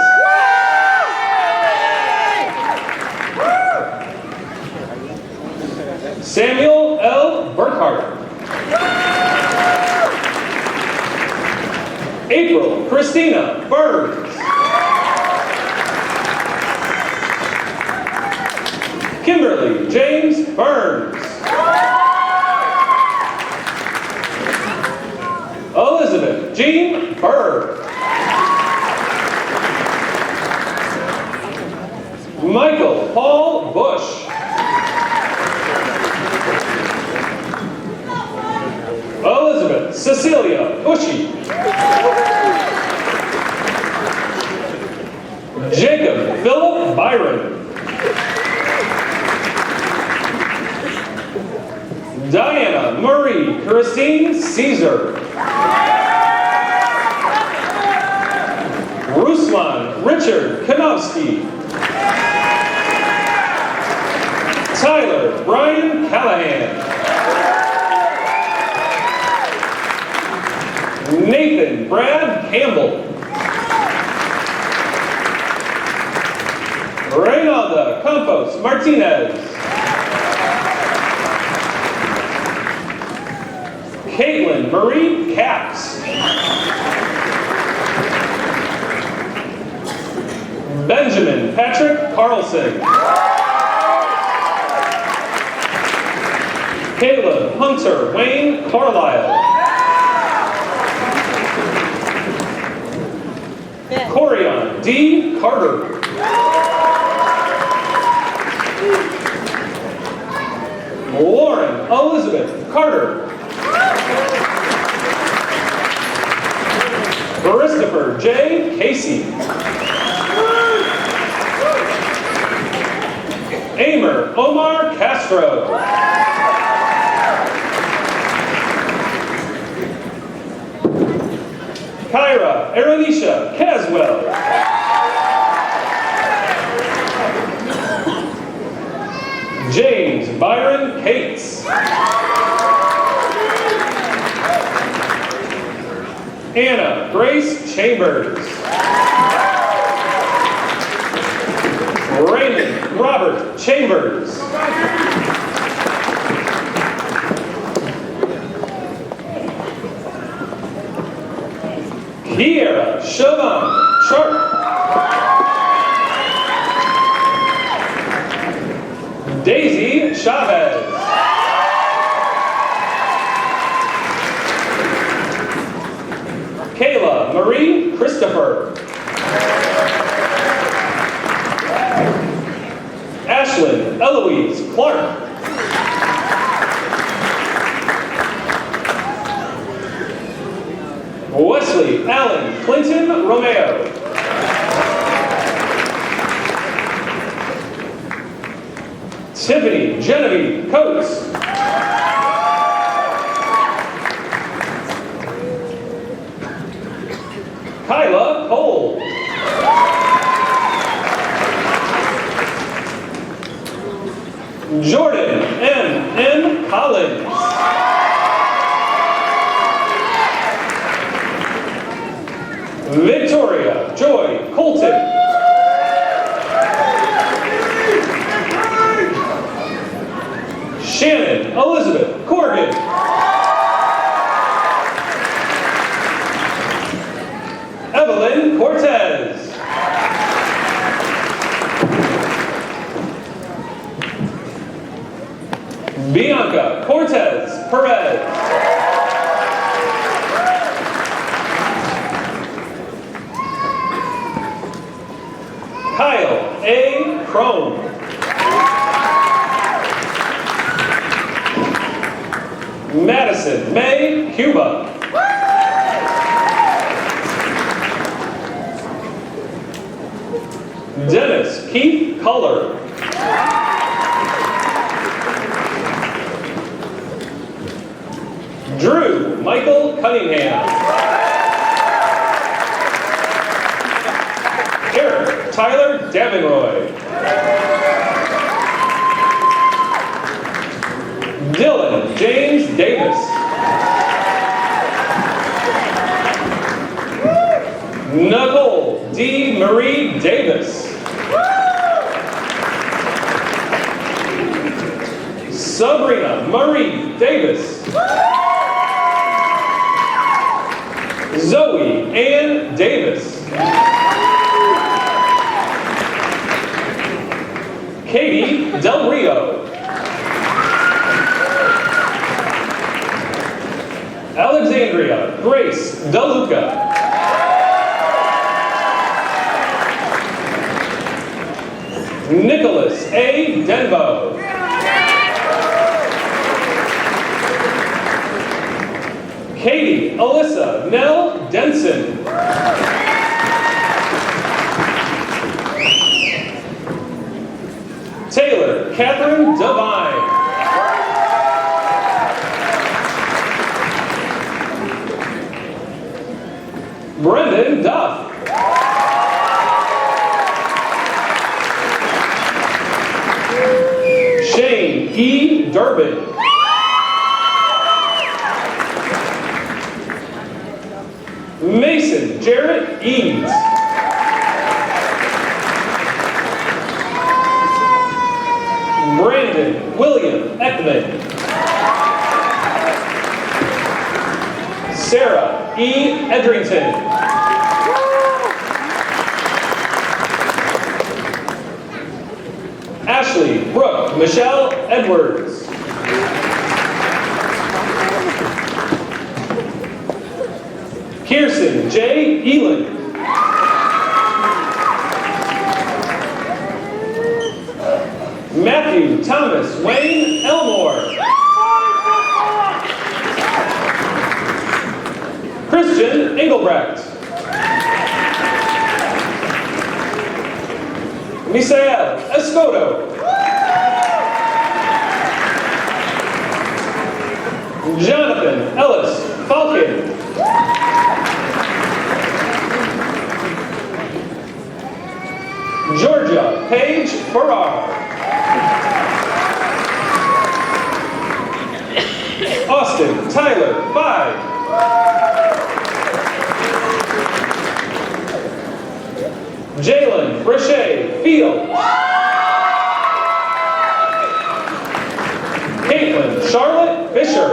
Samuel L. Burkhart. April Christina Burns. Kimberly James Burns. Elizabeth Jean Burr. Michael Paul Bush. Elizabeth Cecilia Bushy. Jacob Philip Byron. Diana Marie Christine Caesar. Ruslan Richard Kanofsky. Tyler Brian Callahan. Nathan Brad Campbell. Reynalda Campos Martinez. Caitlin Marie Caps. Benjamin Patrick Carlson. Caleb Hunter Wayne Carlisle. Corian D. Carter. Lauren Elizabeth Carter. Christopher J. Casey. Amer Omar Castro. Kyra Aronisha Caswell. James Byron Cates. Anna Grace Chambers. Raymond Robert Chambers. Kiera Siobhan Sharp. Daisy Chavez. Marie Christopher. Ashlyn Eloise Clark. Wesley Allen Clinton Romeo. Tiffany Genevieve Coates. Kyla Cole. Jordan M. Collins. Victoria Joy Colton. Shannon Elizabeth Corrigan. Evelyn Cortez. Bianca Cortez Perez. Kyle A. Crone. Madison May Cuba. Dennis Keith Culler. Drew Michael Cunningham. Eric Tyler Davenroy. Dylan James Davis. Nicole D. Marie Davis. Sabrina Marie Davis. Zoe Ann Davis. Katie Del Rio. Alexandria Grace DeLuca. Nicholas A. Denbo. Katie Alyssa Nell Denson. Taylor Catherine Devine. Brendan Duff. Shane E. Durbin. Mason Jarrett Eads. Brandon William Ekman. Sarah E. Edrington. Ashley Brooke Michelle Edwards. Kirsten J. Elan. Matthew Thomas Wayne Elmore. Christian Engelbrecht. Misael Escoto. Jonathan Ellis Falcon. Georgia Paige Farrar. Austin Tyler 5. Jalen Brichet Field. Caitlin Charlotte Fisher.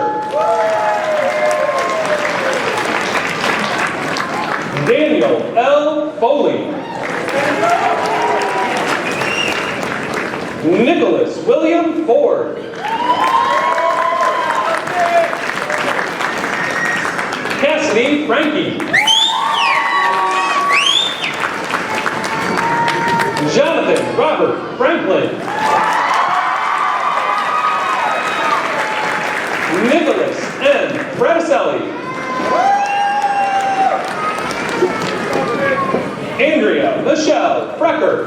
Daniel L. Foley. Nicholas William Ford. Cassidy Frankie. Franklin. Nicholas M. Fraticelli. Andrea Michelle Frecker.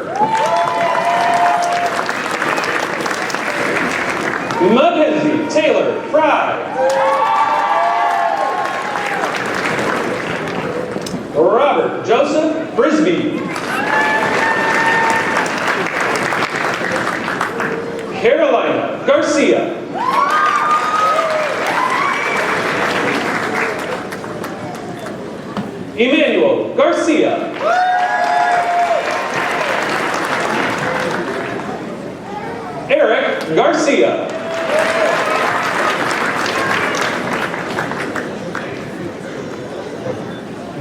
Mackenzie Taylor Fry. Robert Joseph Frisbee. Carolina Garcia. Emmanuel Garcia. Eric Garcia.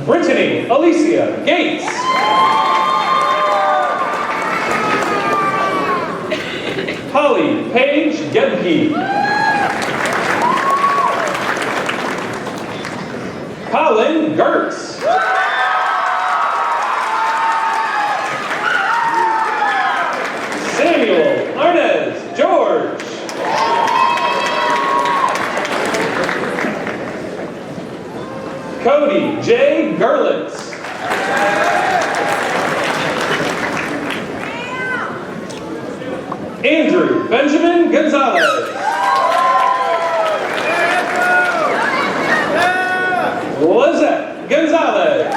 Brittany Alicia Gates. Holly Paige Gebke. Colin Gertz. Samuel Arnez George. Cody J. Gerlitz. Andrew Benjamin Gonzalez. Lizette Gonzalez.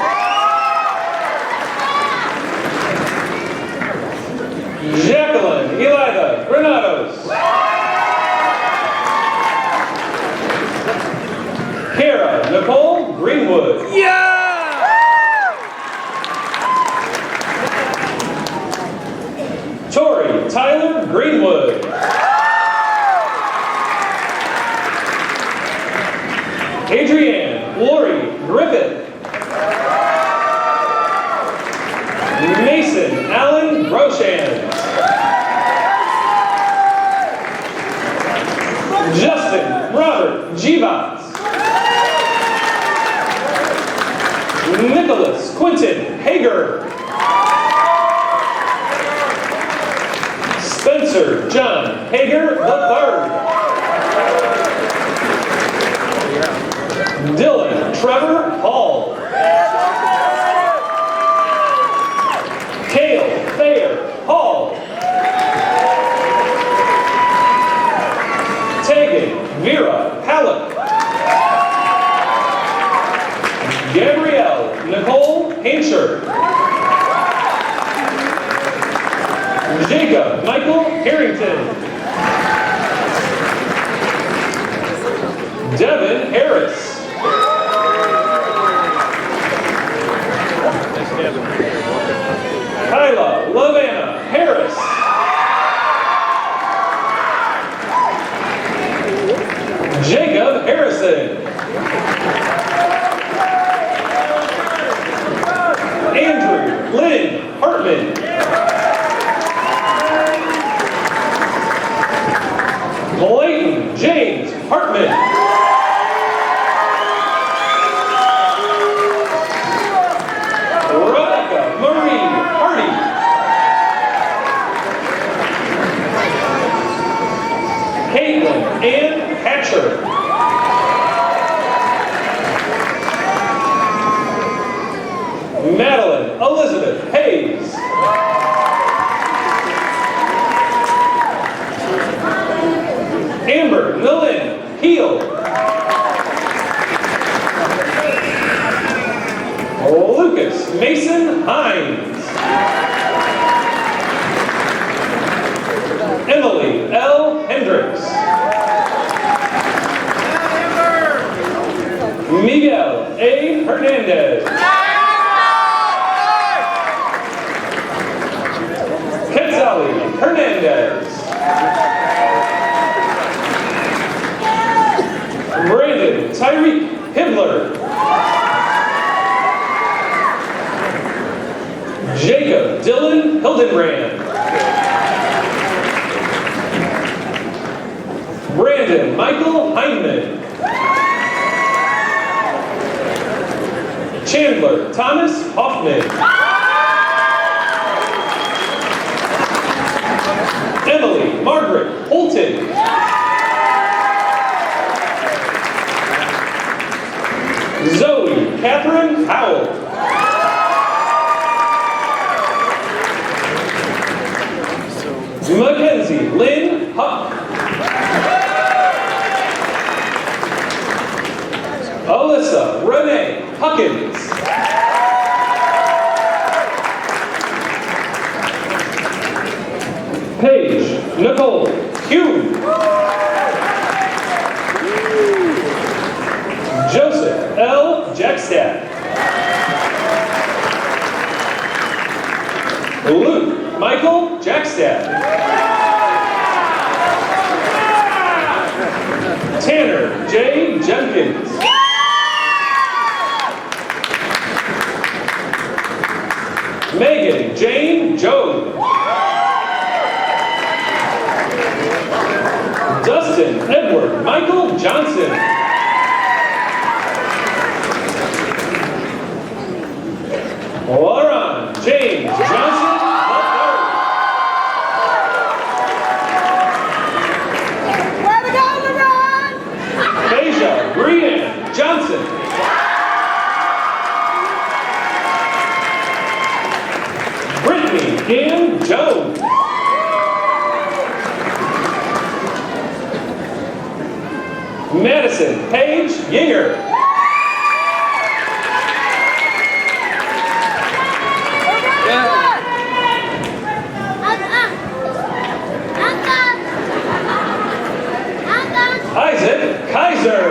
Jacqueline Elida Granados. Kara Nicole Greenwood. Tori Tyler Greenwood. Adrienne Lori Griffith. Mason Allen Roshan. Justin Robert Givas. Nicholas Quinton Hager. Spencer John Hager III. Dylan Trevor Hall. Cale Thayer Hall. Tegan Vera Halleck. Gabrielle Nicole Hansher. Jacob Michael Harrington. Devin Harris. Kyla Lavana Harris. Jacob Harrison. Andrew Lynn Hartman. Clayton James Hartman. Rebecca Marie Hardy. Caitlin Ann Hatcher. Madeline Elizabeth Hayes. Amber Lillian Heel. Lucas Mason Hines. Emily L. Hendricks. Miguel A. Hernandez. Quetzali Hernandez. Brandon Tyreek Hibbler. Jacob Dylan Hildenbrand. Brandon Michael Heinman. Chandler Thomas Hoffman. Emily Margaret Holton. Zoe Catherine Howell. Mackenzie Lynn Huck. Alyssa Renee Huckins. Paige Nicole Hume. Joseph L. Jackstad. Luke Michael Jackstad. Tanner J. Jenkins. Megan Jane Jones. Dustin Edward Michael Johnson. Lauren James Johnson III. Deja Brianne Johnson. Brittany Ann Jones. Madison Paige Yinger. Isaac Kaiser.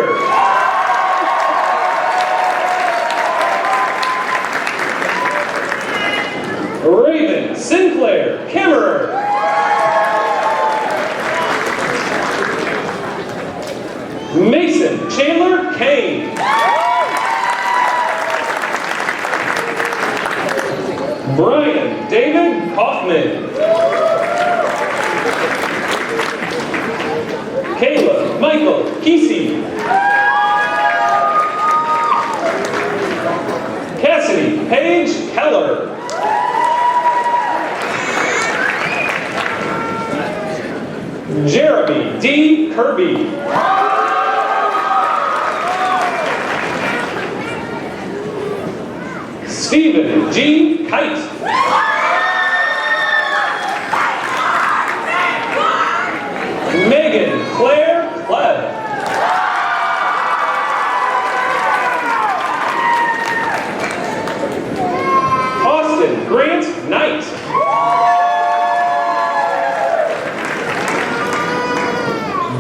Raven Sinclair Kimmerer. Mason Chandler Kane. Brian David Kaufman. Caleb Michael Kesey. Cassidy Paige Keller. Jeremy D. Kirby. Stephen G. Kite. Megan Claire Pleb. Austin Grant Knight.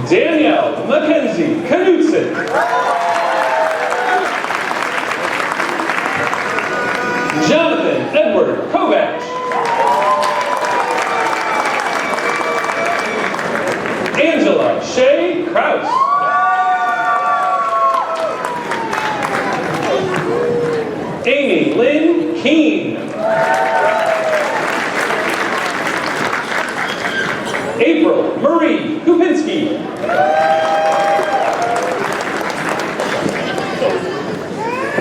Danielle Mackenzie Knudsen. Jonathan Edward Kovac. Angela Shay Kraus. Amy Lynn Keene. April Marie Kupinski.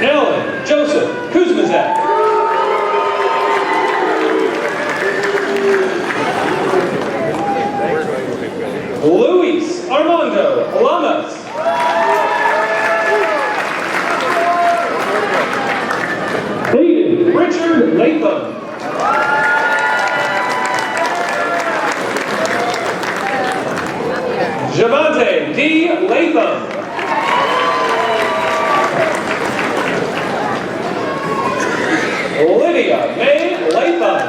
Alan Joseph Kuzmazek. Luis Armando Lamas. Hayden Richard Latham. Javante D. Latham. Lydia May Latham.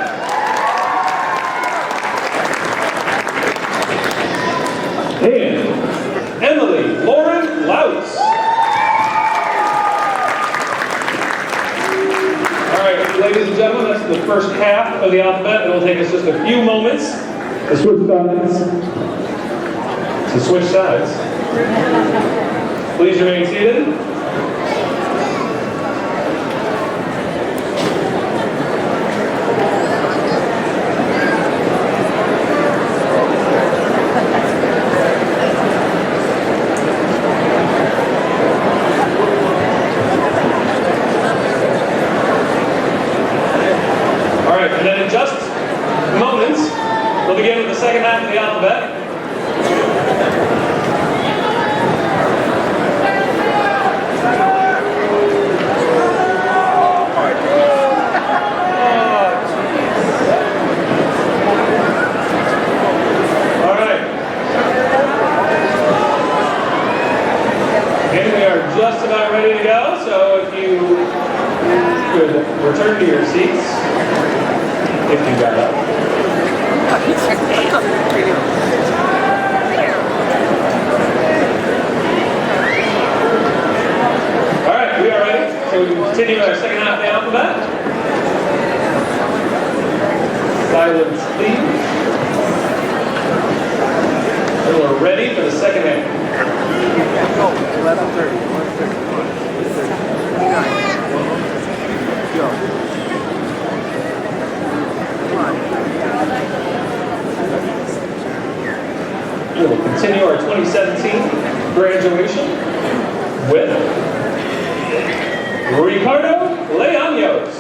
And Emily Lauren Lautz. All right, ladies and gentlemen, that's the first half of the alphabet. It will take us just a few moments to switch sides. Please remain seated. All right, and then in just moments, we'll begin with the second half of the just about ready to go, so if you could return to your seats, if you got up. All right, we are ready. So we continue our second half of the alphabet. Silence, please. And we're ready for the second half. Oh, 11:30, 1:30, 1:30. Go. We will continue our 2017 graduation with Ricardo Leaños.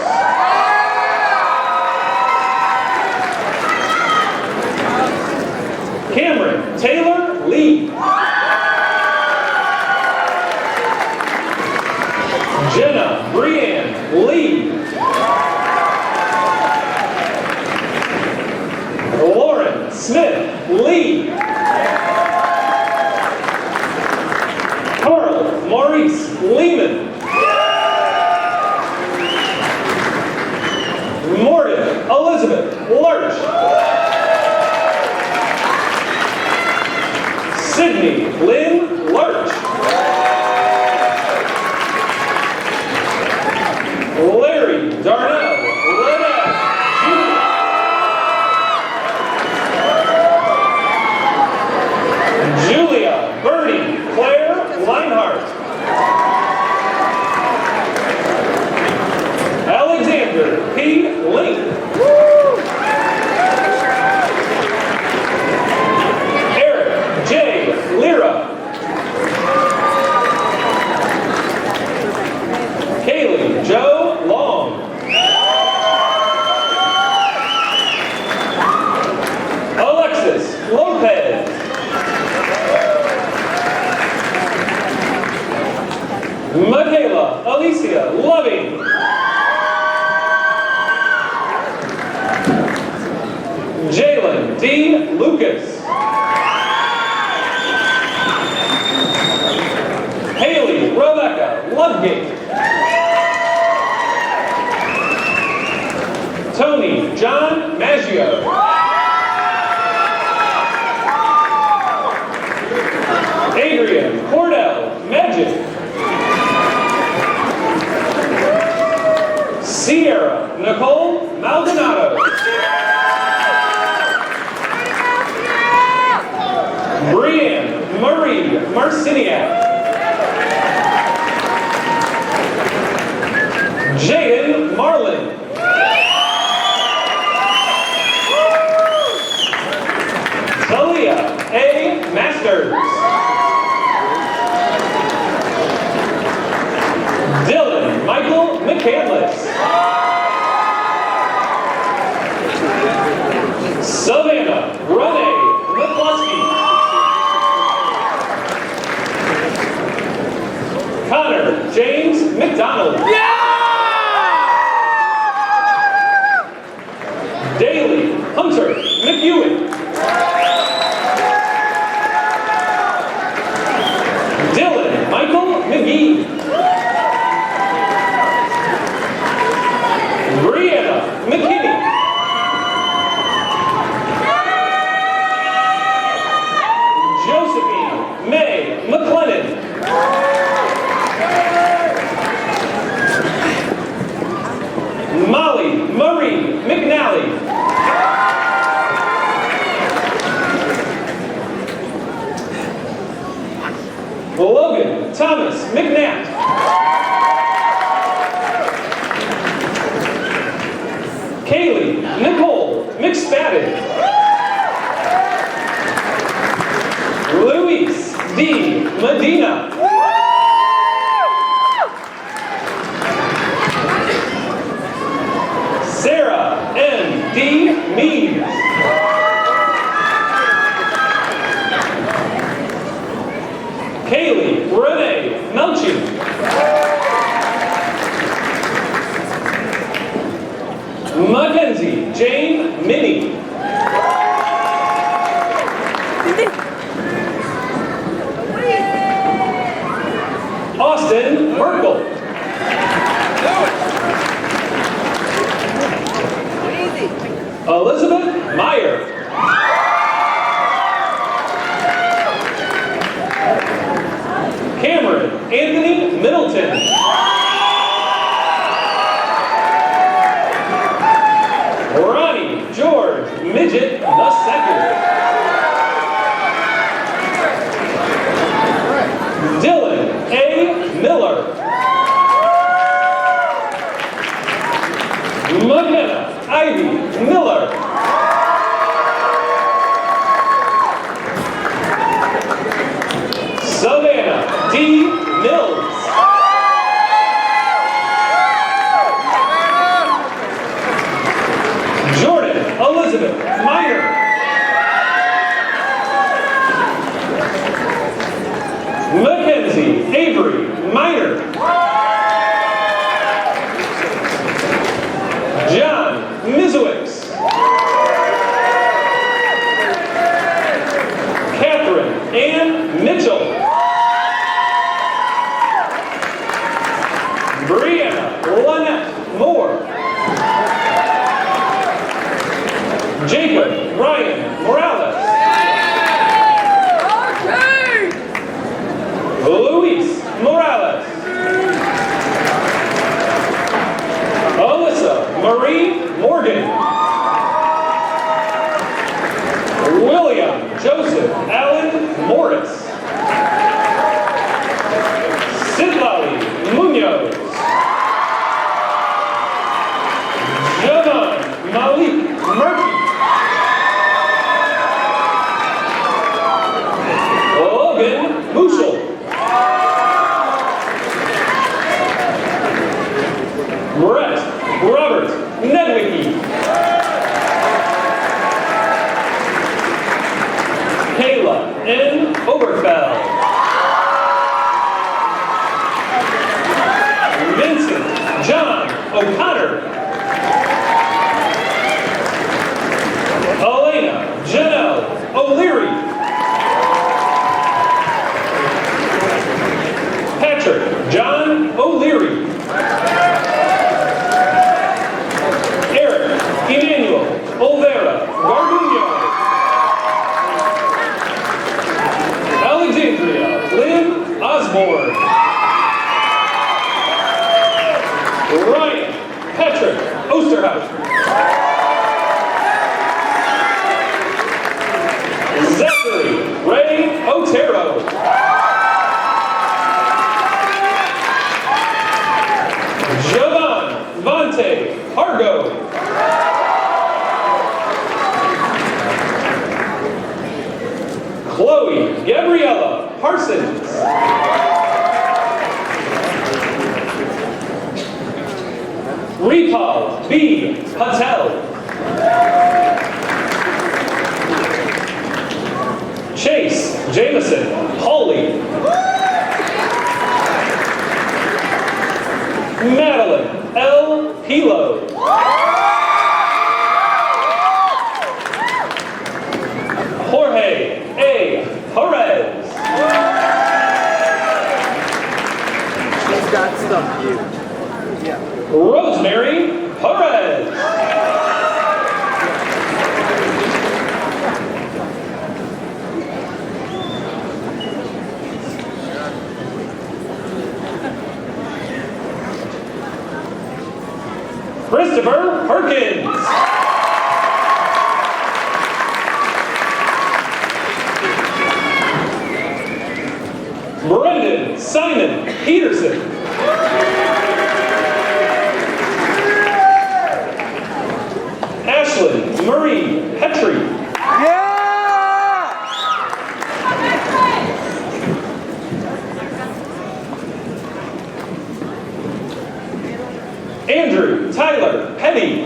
Cameron Taylor Lee. Jenna Brianne Lee. Lauren Smith Lee. Carl Maurice Lehman. Morgan Elizabeth Lurch. Sydney Lynn Lurch. Larry Darnell Lynette Jr. Julia Bernie Claire Leinhardt. Alexander P. Link. Eric J. Lira. Kaylee Joe Long. Alexis Lopez. Michaela Alicia Loving. Jalen D. Lucas. Haley Rebecca Ludgate. Tony John Maggio. Adrian Cordell Magic. Sierra Nicole Maldonado. Brianne Marie Marciniak. Jaden Marlin. Talia A. Masters. Dylan Michael McCandless. Savannah Renee McCluskey. Connor James McDonald. Daly Hunter McEwen. Dylan Michael McGee. Brianna McKinney. Josephine May McLennan. Molly Marie McNally. Logan Thomas McNatt. Kaylee Nicole McSpadden. Luis D. Medina. Sarah N. D. Mead. Kaylee Renee Melchin. Mackenzie Jane Minnie. Austin Anthony Middleton. Ronnie George Midget II. Dylan A. Miller. McKenna Ivy Miller. Savannah D. Mills. Jordan Elizabeth Meyer. Mackenzie Avery Minor. John Mizowicz. Catherine Ann Mitchell. Brianna Lynette Moore. Jacob Ryan Morales. Luis Morales. Alyssa Marie Morgan. William Joseph Allen Morris. Sidlali Munoz. Javon Malik Murphy. Logan Muschel. Brett Robert Nedwicki. Kayla N. Oberfeld. Vincent John O'Connor. Elena Janelle O'Leary. Patrick John O'Leary. Eric Emmanuel Olvera Garduño. Alexandria Lynn Osborne. Ryan Patrick Osterhout. Zachary Ray Otero. Jovan Vontae Hargo. Chloe Gabriella Parsons. Ripal B. Patel. Chase Jameson Hawley. Madeline L. Pilo. Jorge A. Perez. She's got stuff, you. Yeah. Rosemary Perez. Christopher Perkins. Brendan Simon Peterson. Ashlyn Marie Petrie. Yeah! Andrew Tyler Petty.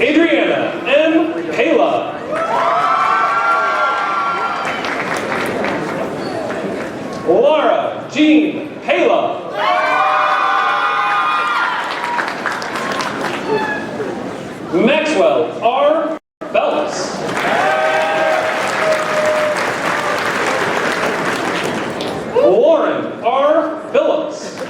Adriana M. Pela. Laura Jean Pela. Maxwell R. Belts. Lauren R. Phillips.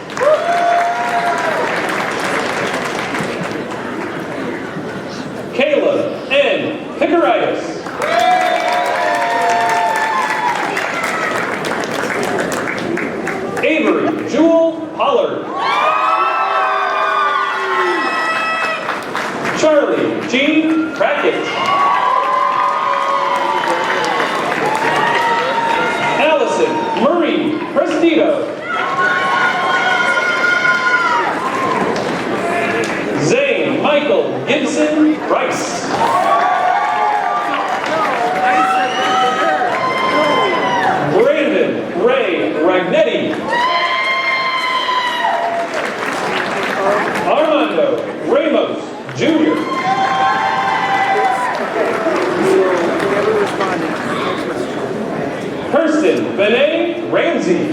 Lene Ramsey.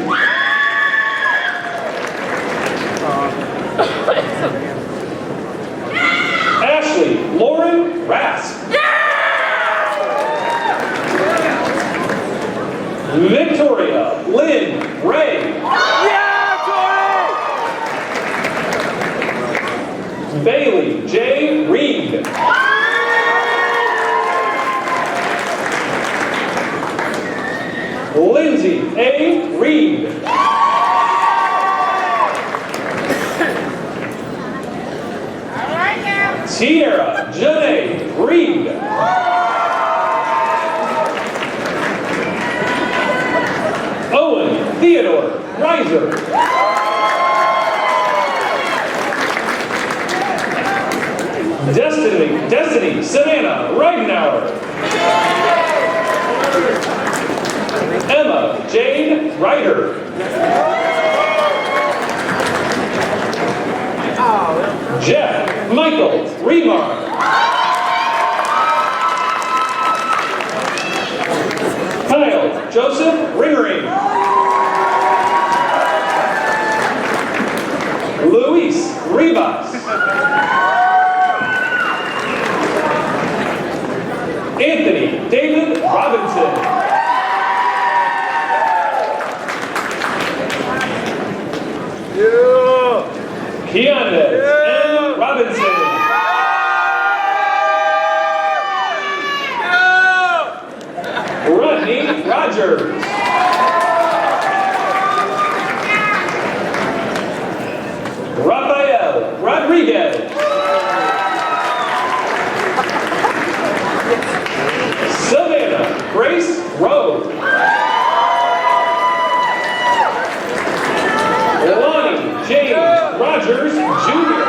Ashley Lauren Rask. Victoria Lynn Ray. Bailey J. Reed. Lindsay A. Reed. Sierra Janae Reed. Owen Theodore Reiser. Destiny Savannah Reidenauer. Emma Jane Ryder. Jeff Michael Remar. Kyle Joseph Ringering. Luis Rivas. Anthony David Robinson. Keandre M. Robinson. Rodney Rogers. Rafael Rodriguez. Savannah Grace Rowe. Lonnie James Rogers Jr.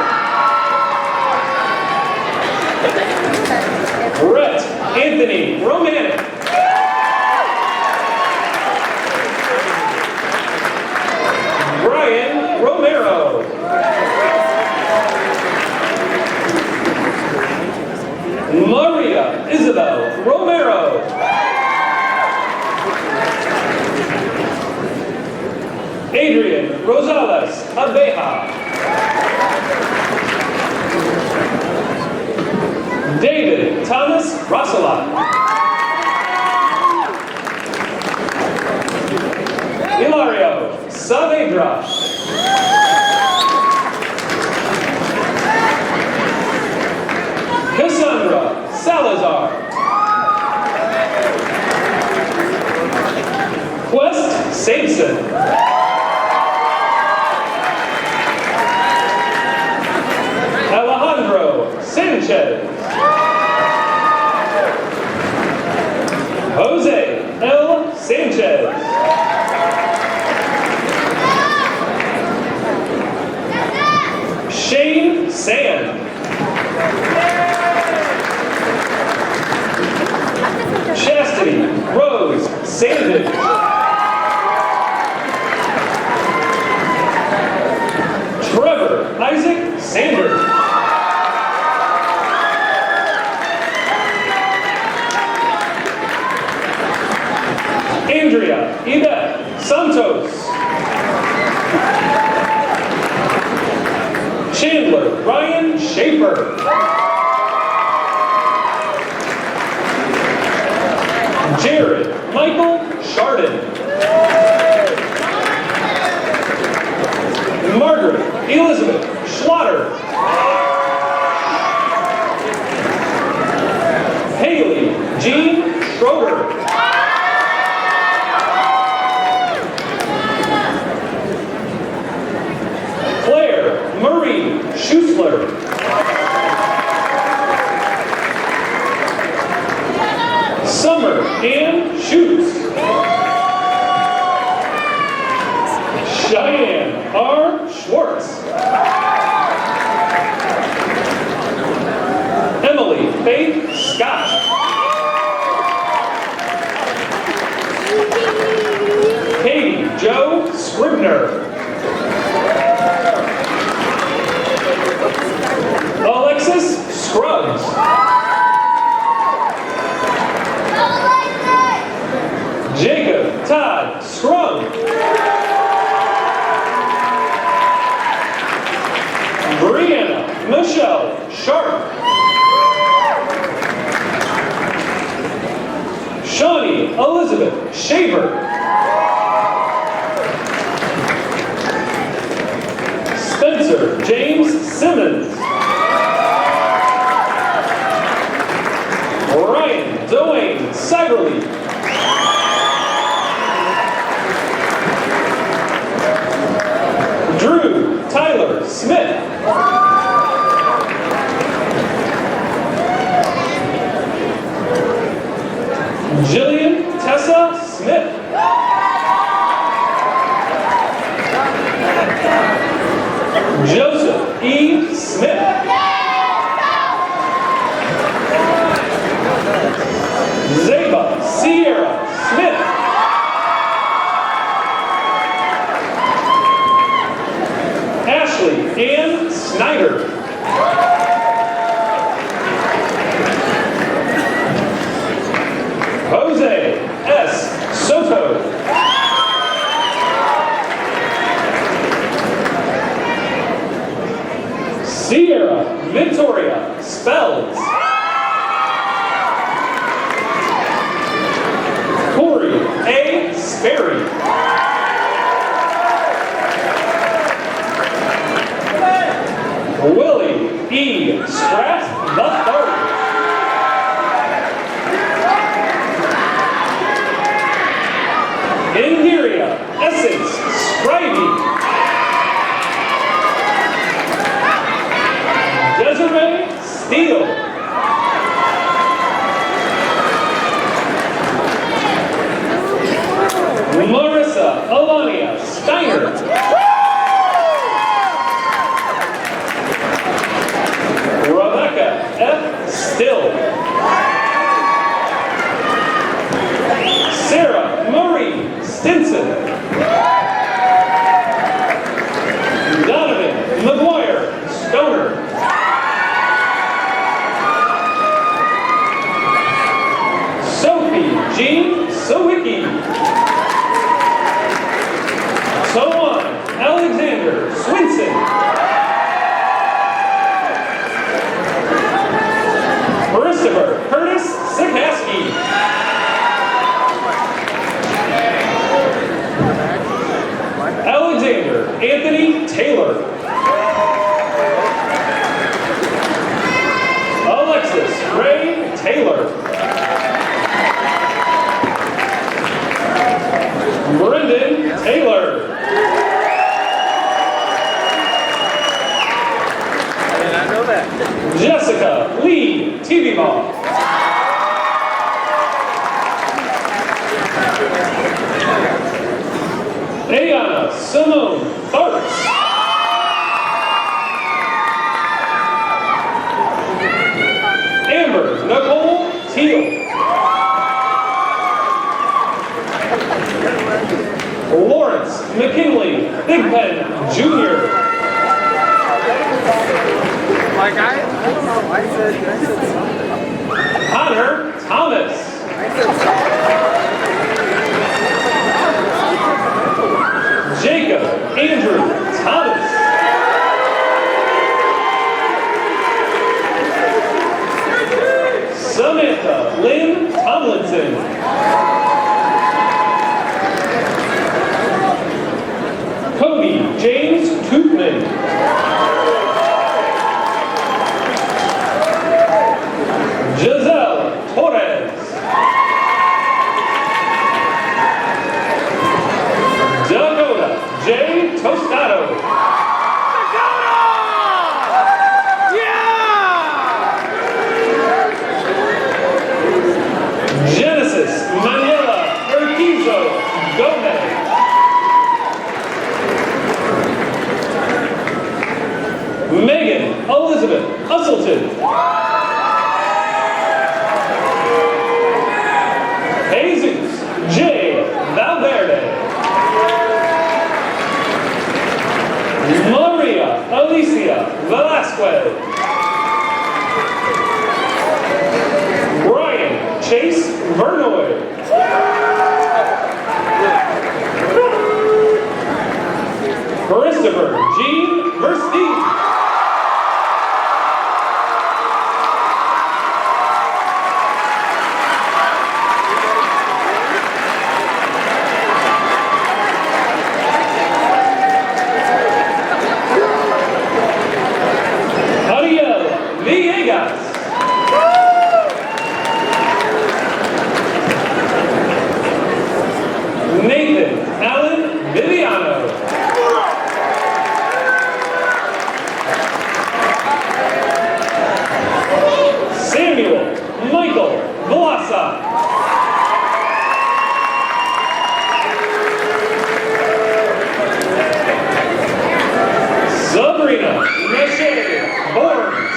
Brett Anthony Romanek. Brian Romero. Maria Isabel Romero. Adrian Rosales Abeja. David Thomas Rosala. Hilario Saavedra. Cassandra Salazar. Quest Sampson. Alejandro Sanchez. Jose L. Sanchez. Shane Sand. Chastity Rose Sandage. Trevor Isaac Sanders. Andrea Ida Santos. Chandler Ryan Schaefer. Jared Michael Chardon. Margaret Elizabeth Schlatter. Haley Jean Schroeder. Claire Marie Schussler. Summer Ann Schutz. Cheyenne R. Schwartz. Emily Faith Scott. Katie Joe Scribner. Alexis Scruggs. Jacob Todd Scrum. Brianna Michelle Sharp. Shawnee Elizabeth Shaver. Spencer James Simmons. Ryan Dwayne Cyberly. Drew Tyler Smith. Jillian Tessa Smith. Joseph E. Smith. Zeba Sierra Smith. Ashley Ann Snyder. Jose S. Soto. Sierra Victoria Spells. Corey A. Sperry. Willie E. Spratt III. Ingeria Essence Scribey. Desiree Steele. Marissa Alania Steiner. Rebecca F. Still. Sarah Marie Stinson. Donovan McGuire Stoner. Sophie Jean Sawicki. Soan Alexander Swinson. Christopher Curtis Sikaski. Alexander Anthony Taylor. Alexis Ray Taylor. Brendan Taylor. I know that. Jessica Lee Tibima. Ayana Simone Tharps. Amber Nicole Teal. Lawrence McKinley Bigpen Jr. Like I don't know. I said something. Connor Thomas. I said something. Jacob Andrew Thomas. Samantha Lynn Tomlinson. Cody James Koopman. Giselle Torres. Dakota J. Tostado. Genesis Manila Urquizo Gomez. Megan Elizabeth Usselton. Jesus J. Valverde. Maria Alicia Velasquez. Brian Chase Vernoy. Christopher Jean Verstein. Nathan Allen Viviano. Samuel Michael Velasa. Sabrina Michelle Borns.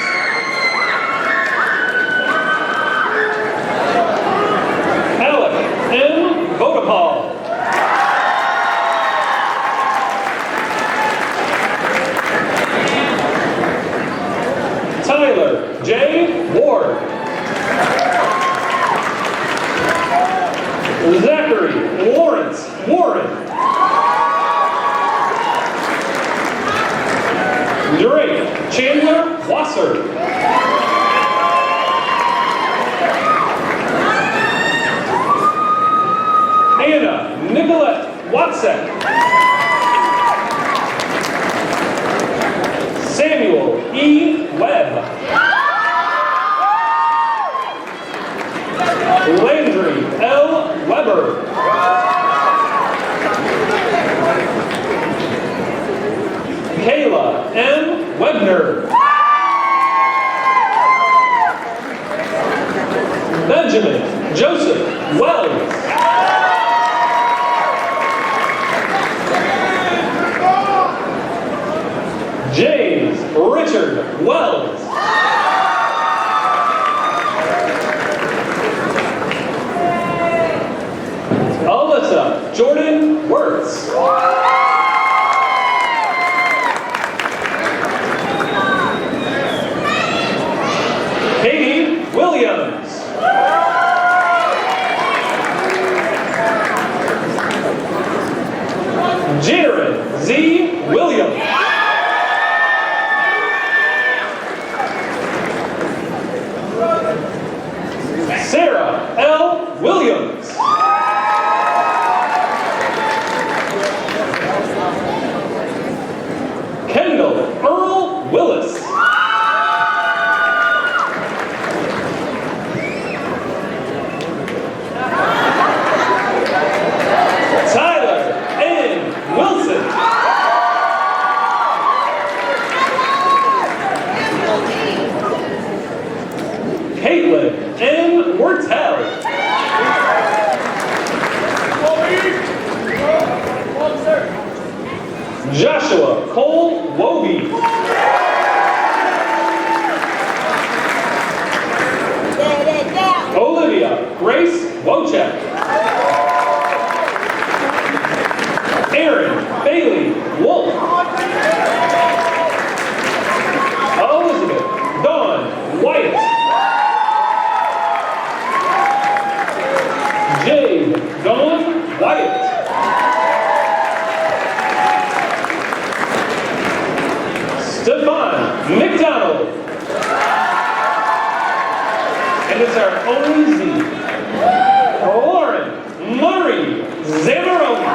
Alec M. Vodapal. Tyler J. Ward. Zachary Lawrence Warren. Drake Chandler Wasser. Anna Nicolette Watson. Samuel E. Webb. Landry L. Weber. Kayla M. Webner. Benjamin Joseph Wells. James Richard Wells. Alyssa Jordan Wirtz. Katie Williams. Jared Z. Williams. Sarah L. Williams. Kendall Earl Willis. Tyler N. Wilson. Caitlin N. Wortel. Joshua Cole Wobie. Olivia Grace Wojcik. Aaron Bailey Wolf. Elizabeth Dawn Wyatt. Jade Dawn Wyatt. Stefan McDonald. And it's our only Z. Lauren Murray Zamoroni.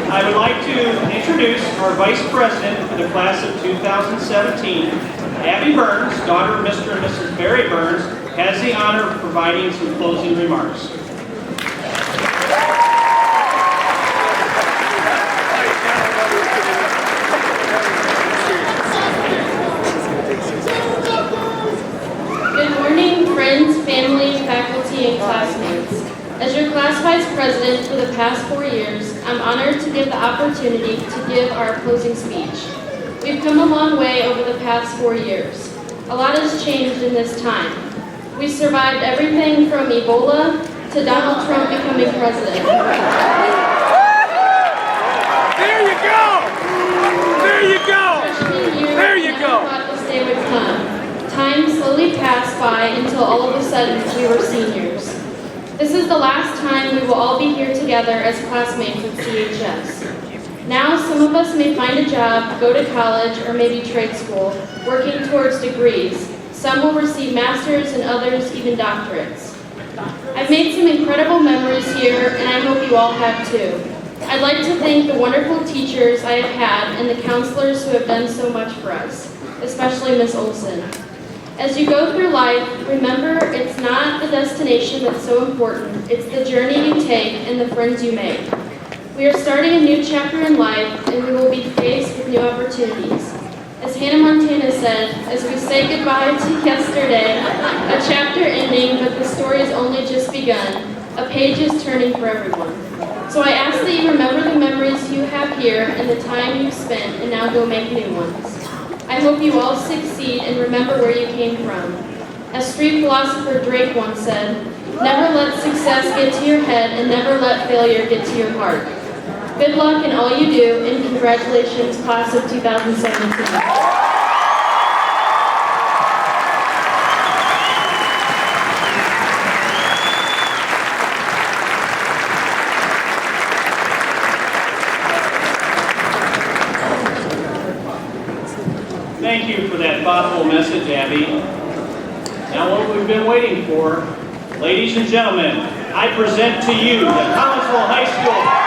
I would like to introduce our Vice President for the class of 2017, Abby Burns, daughter of Mr. and Mrs. Barry Burns, has the honor of providing some closing remarks. Good morning, friends. president for the past 4 years, I'm honored to give the opportunity to give our closing speech. We've come a long way over the past 4 years. A lot has changed in this time. We survived everything from Ebola to Donald Trump becoming president. There you go! There you go! Freshman year, There you we go. never thought this day would come. Time slowly passed by until all of a sudden we were seniors. This is the last time we will all be here together as classmates at CHS. Now some of us may find a job, go to college, or maybe trade school, working towards degrees. Some will receive masters and others even doctorates. I've made some incredible memories here, and I hope you all have too. I'd like to thank the wonderful teachers I have had and the counselors who have done so much for us, especially Miss Olson. As you go through life, remember it's not the destination that's so important, it's the journey you take and the friends you make. We are starting a new chapter in life, and we will be faced with new opportunities. As Hannah Montana said, as we say goodbye to yesterday, a chapter ending, but the story has only just begun. A page is turning for everyone. So I ask that you remember the memories you have here and the time you've spent, and now go make new ones. I hope you all succeed and remember where you came from. As street philosopher Drake once said, never let success get to your head and never let failure get to your heart. Good luck in all you do, and congratulations, class of 2017. Thank you for that thoughtful message, Abby. Now what we've been waiting for, ladies and gentlemen, I present to you the Collinsville High School